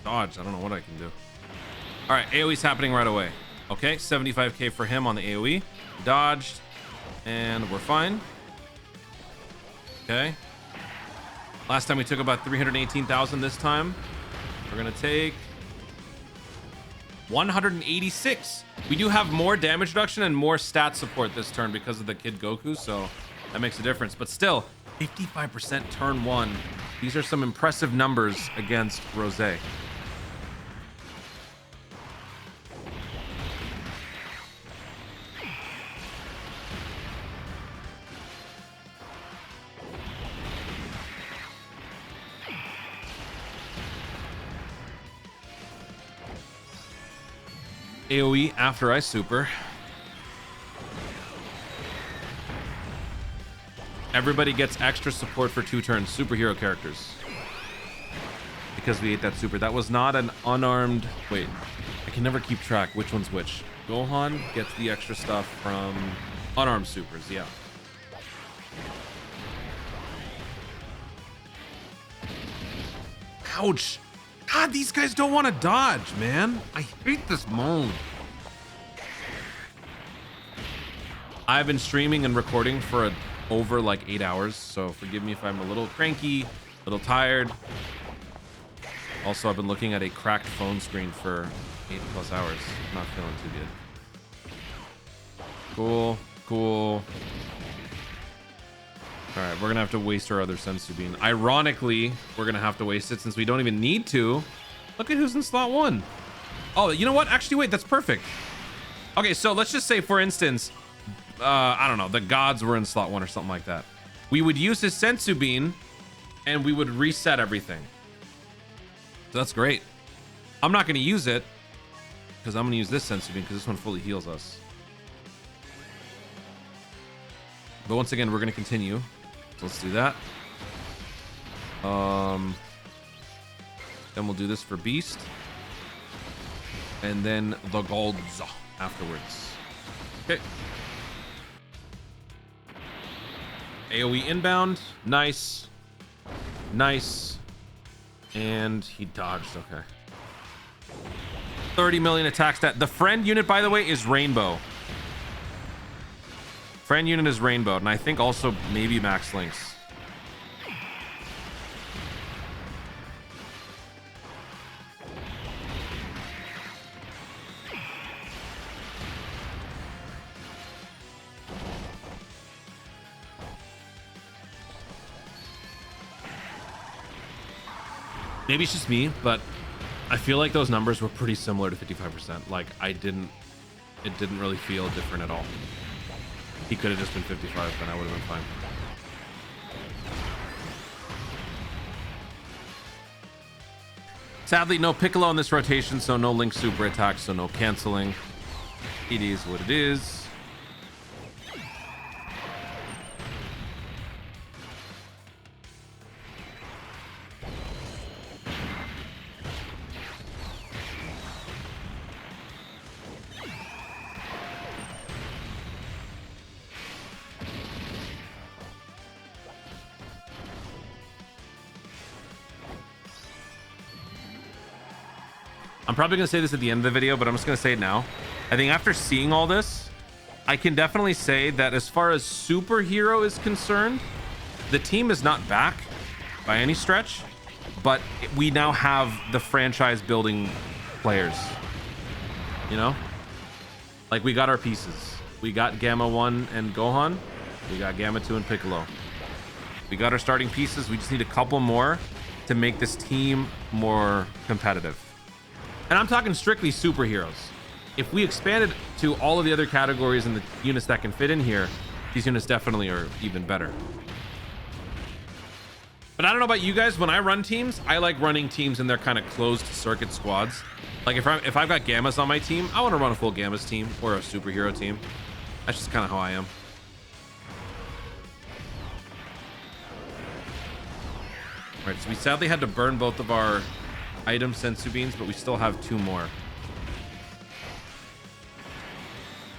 dodge. I don't know what I can do. All right, AoE's happening right away. Okay, 75k for him on the AoE. Dodged. And we're fine. Okay. Last time we took about 318,000. This time we're going to take 186. We do have more damage reduction and more stat support this turn because of the Kid Goku, so that makes a difference. But still, 55% turn 1. These are some impressive numbers against Rose. AoE after I super. Everybody gets extra support for 2 turns. Superhero characters. Because we ate that super. That was not an unarmed... Wait. I can never keep track which one's which. Gohan gets the extra stuff from unarmed supers. Yeah. Ouch. God, these guys don't want to dodge, man. I hate this mode. I've been streaming and recording for over like 8 hours, so forgive me if I'm a little cranky, a little tired. Also, I've been looking at a cracked phone screen for 8+ hours. Not feeling too good. Cool, cool. All right, we're gonna have to waste our other sensu bean. Ironically, we're gonna have to waste it since we don't even need to. Look at who's in slot 1. Oh, you know what? Actually, wait, that's perfect. Okay, so let's just say, for instance, I don't know, the gods were in slot 1 or something like that. We would use his sensu bean and we would reset everything. So that's great. I'm not gonna use it because I'm gonna use this sensu bean because this one fully heals us. But once again, we're gonna continue. So let's do that. Then we'll do this for Beast. And then the golds afterwards. Okay. AoE inbound. Nice. Nice. And he dodged. Okay. 30 million attack stat. The friend unit, by the way, is Rainbow. Friend unit is Rainbow, and I think also maybe Max Links. Maybe it's just me, but I feel like those numbers were pretty similar to 55%. Like it didn't really feel different at all. He could have just been 55, then I would have been fine. Sadly, no Piccolo in this rotation, so no Link super attack, so no canceling. It is what it is. I'm probably going to say this at the end of the video, but I'm just going to say it now. I think after seeing all this, I can definitely say that as far as superhero is concerned, the team is not back by any stretch, but we now have the franchise building players, you know? Like, we got our pieces. We got Gamma 1 and Gohan. We got Gamma 2 and Piccolo. We got our starting pieces. We just need a couple more to make this team more competitive. And I'm talking strictly superheroes. If we expanded to all of the other categories and the units that can fit in here, these units definitely are even better. But I don't know about you guys. When I run teams, I like running teams in their kind of closed circuit squads. Like if I've got Gammas on my team, I want to run a full Gammas team or a superhero team. That's just kind of how I am. All right, so we sadly had to burn both of our item sensu beans, but we still have 2 more.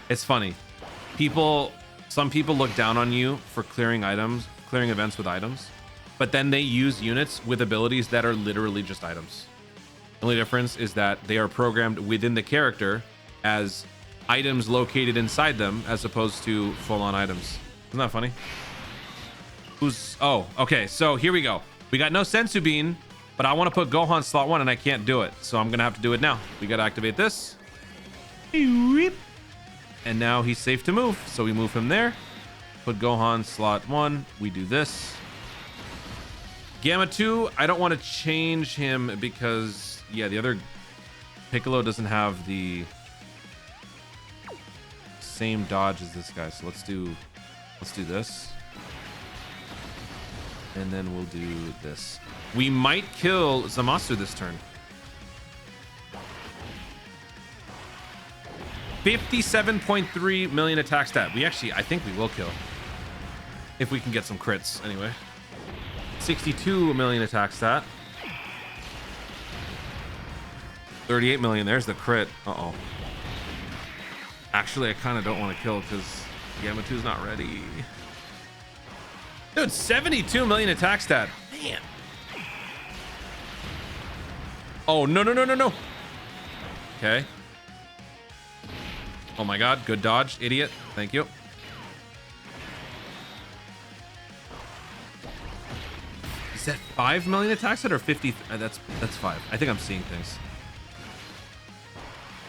It's funny. Some people look down on you for clearing events with items, but then they use units with abilities that are literally just items. The only difference is that they are programmed within the character as items located inside them as opposed to full-on items. Isn't that funny? Oh, okay, so here we go. We got no sensu bean, but I want to put Gohan slot 1 and I can't do it, so I'm gonna have to do it now. We gotta activate this. And now he's safe to move, so we move him there. Put Gohan slot 1. We do this. Gamma 2, I don't want to change him because, yeah, the other Piccolo doesn't have the same dodge as this guy. So let's do this. And then we'll do this. We might kill Zamasu this turn. 57.3 million attack stat. I think we will kill. If we can get some crits, anyway. 62 million attack stat. 38 million. There's the crit. Uh-oh. Actually, I kind of don't want to kill because Gamma 2 is not ready. Dude, 72 million attack stat. Man. Oh, no, no, no, no, no. Okay. Oh my god, good dodge, idiot. Thank you. Is that 5 million attack set or 50? That's 5. I think I'm seeing things.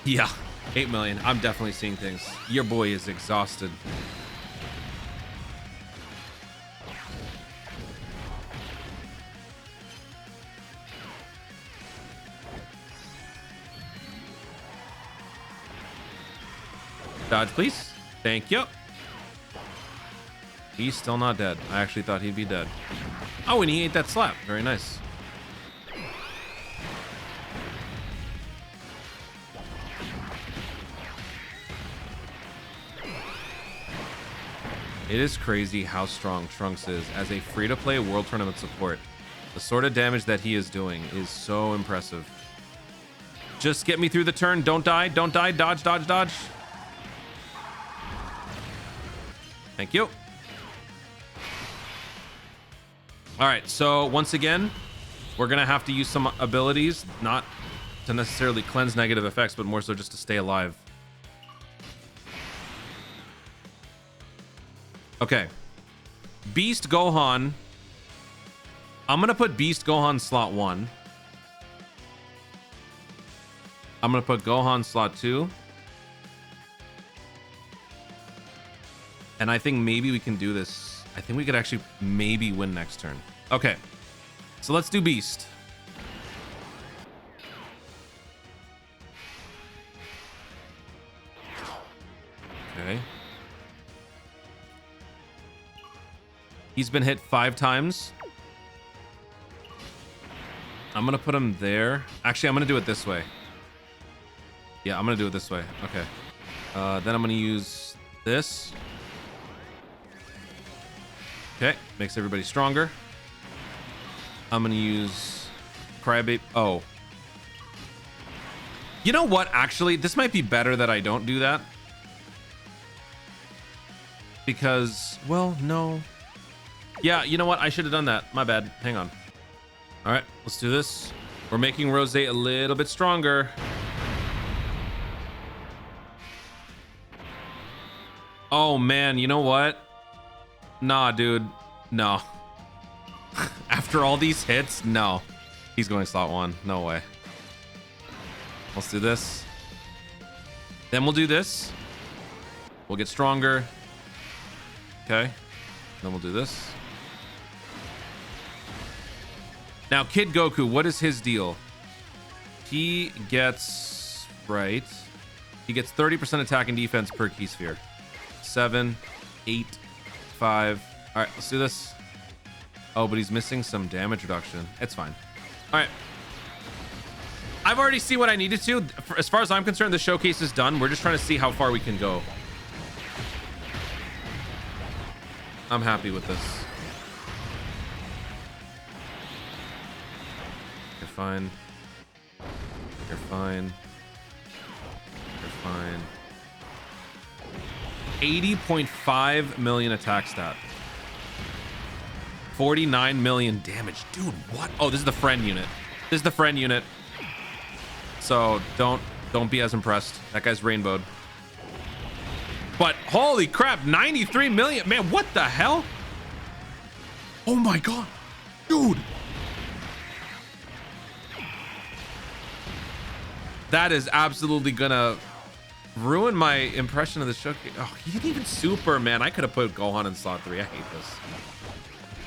Yeah, 8 million. I'm definitely seeing things. Your boy is exhausted. Dodge, please. Thank you. He's still not dead. I actually thought he'd be dead. Oh, and he ate that slap. Very nice. It is crazy how strong Trunks is as a free-to-play World Tournament support. The sort of damage that he is doing is so impressive. Just get me through the turn. Don't die. Don't die. Dodge, dodge, dodge. Thank you. All right, so once again, we're gonna have to use some abilities, not to necessarily cleanse negative effects, but more so just to stay alive. Okay. Beast Gohan. I'm gonna put Beast Gohan slot 1. I'm gonna put Gohan slot 2. And I think maybe we can do this. I think we could actually maybe win next turn. Okay. So let's do Beast. Okay. He's been hit 5 times. I'm going to put him there. Actually, I'm going to do it this way. Yeah, I'm going to do it this way. Okay. Then I'm going to use this. Okay, makes everybody stronger. I'm gonna use Crybaby. Oh. You know what? Actually, this might be better that I don't do that. Because, well, no. Yeah, you know what? I should have done that. My bad. Hang on. All right, let's do this. We're making Rose a little bit stronger. Oh man, you know what? Nah, dude. No. After all these hits, no. He's going slot 1. No way. Let's do this. Then we'll do this. We'll get stronger. Okay. Then we'll do this. Now, Kid Goku, what is his deal? He gets... Right. He gets 30% attack and defense per key sphere. 7, 8, 5. All right, let's do this. Oh, but he's missing some damage reduction. It's fine. All right. I've already seen what I needed to. As far as I'm concerned, the showcase is done. We're just trying to see how far we can go. I'm happy with this. You're fine. You're fine. You're fine. 80.5 million attack stat. 49 million damage. Dude, what? Oh, this is the friend unit. This is the friend unit. So don't be as impressed. That guy's rainbowed. But holy crap, 93 million. Man, what the hell? Oh my god. Dude. That is absolutely gonna ruin my impression of the showcase. Oh, he didn't even super, man. I could have put Gohan in slot 3. I hate this.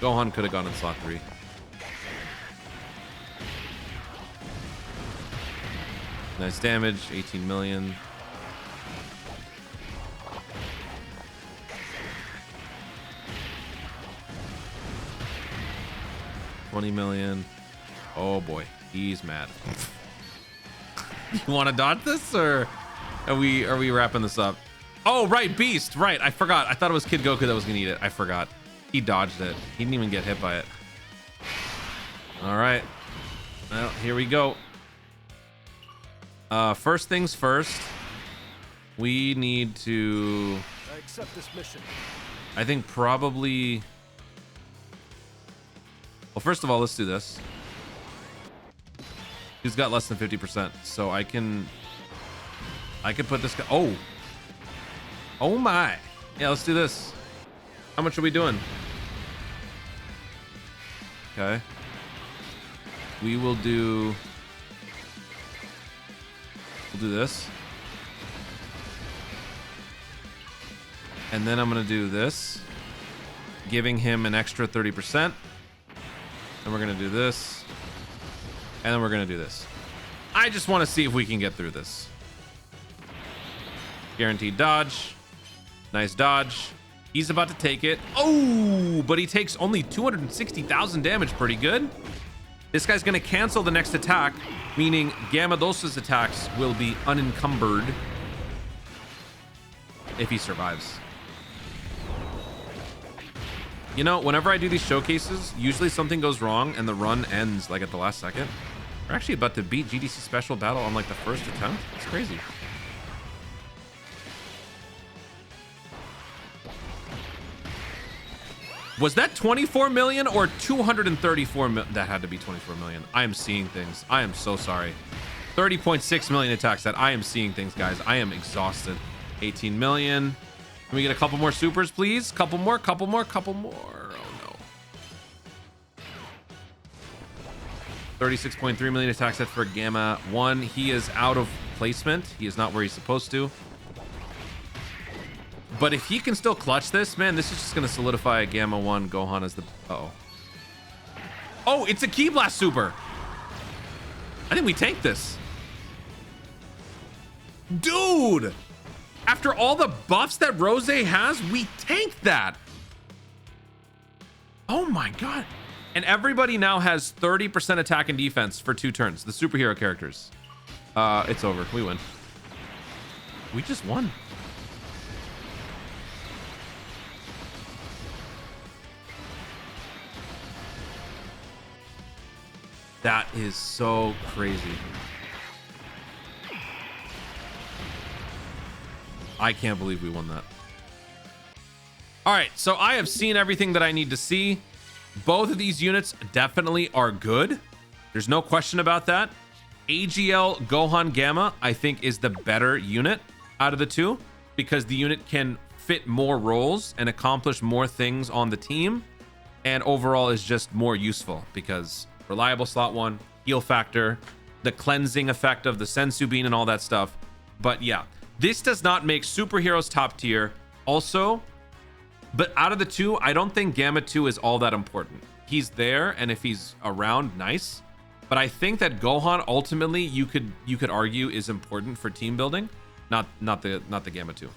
Gohan could have gone in slot 3. Nice damage, 18 million. $20 million. Oh boy, he's mad. You want to dodge this, or are we wrapping this up? Oh right, Beast. Right, I forgot. I thought it was Kid Goku that was gonna eat it. I forgot. He dodged it. He didn't even get hit by it. All right. Well, here we go. First things first. We need to... I accept this mission. I think probably... Well, first of all, let's do this. He's got less than 50%, so I can put this guy... Oh! Oh my! Yeah, let's do this. How much are we doing? Okay. We will do... We'll do this. And then I'm going to do this. Giving him an extra 30%. And we're going to do this. And then we're going to do this. I just want to see if we can get through this. Guaranteed dodge. Nice dodge. He's about to take it. Oh, but he takes only 260,000 damage. Pretty good. This guy's going to cancel the next attack, meaning Gamma Dosa's attacks will be unencumbered if he survives. You know, whenever I do these showcases, usually something goes wrong and the run ends like at the last second. We're actually about to beat GDC Special Battle on like the first attempt. It's crazy. Was that 24 million or 234 million? That had to be 24 million. I am seeing things. I am so sorry. 30.6 million attacks. That I am seeing things, guys. I am exhausted. 18 million. Can we get a couple more supers, please? Couple more, couple more, couple more. Oh no. 36.3 million attack set for Gamma 1. He is out of placement. He is not where he's supposed to. But if he can still clutch this, man, this is just going to solidify Gamma 1 Gohan as the... Uh-oh. Oh, it's a Ki Blast Super. I think we tanked this. Dude! After all the buffs that Rose has, we tanked that. Oh my god. And everybody now has 30% attack and defense for 2 turns. The superhero characters. It's over. We win. We just won. That is so crazy. I can't believe we won that. All right, so I have seen everything that I need to see. Both of these units definitely are good. There's no question about that. AGL Gohan Gamma, I think, is the better unit out of the two because the unit can fit more roles and accomplish more things on the team, and overall is just more useful because reliable slot 1, heal factor, the cleansing effect of the Sensu Bean and all that stuff. But yeah, this does not make superheroes top tier. Also, but out of the two, I don't think Gamma 2 is all that important. He's there, and if he's around, nice. But I think that Gohan ultimately you could argue is important for team building, not the Gamma 2.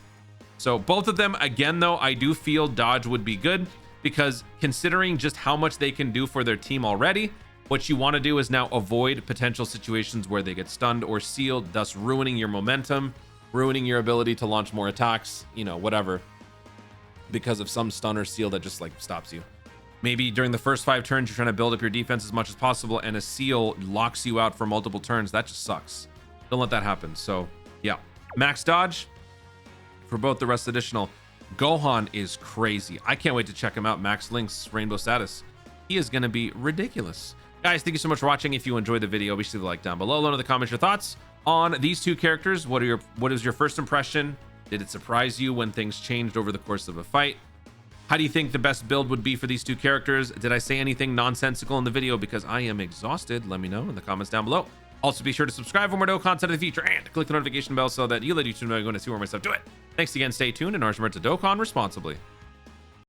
So both of them, again though, I do feel Dodge would be good because considering just how much they can do for their team already, what you want to do is now avoid potential situations where they get stunned or sealed, thus ruining your momentum, ruining your ability to launch more attacks, you know, whatever, because of some stun or seal that just like stops you. Maybe during the first 5 turns, you're trying to build up your defense as much as possible, and a seal locks you out for multiple turns. That just sucks. Don't let that happen. So yeah, max dodge for both the rest additional. Gohan is crazy. I can't wait to check him out. Max Link's rainbow status. He is going to be ridiculous. Guys, thank you so much for watching. If you enjoyed the video, be sure to like down below. Let me know in the comments your thoughts on these two characters. What is your first impression? Did it surprise you when things changed over the course of a fight? How do you think the best build would be for these two characters? Did I say anything nonsensical in the video because I am exhausted? Let me know in the comments down below. Also, be sure to subscribe for more Dokkan content in the future and click the notification bell so that you let YouTube know when I see more of my stuff. Do it. Thanks again. Stay tuned and remember to Dokkan responsibly.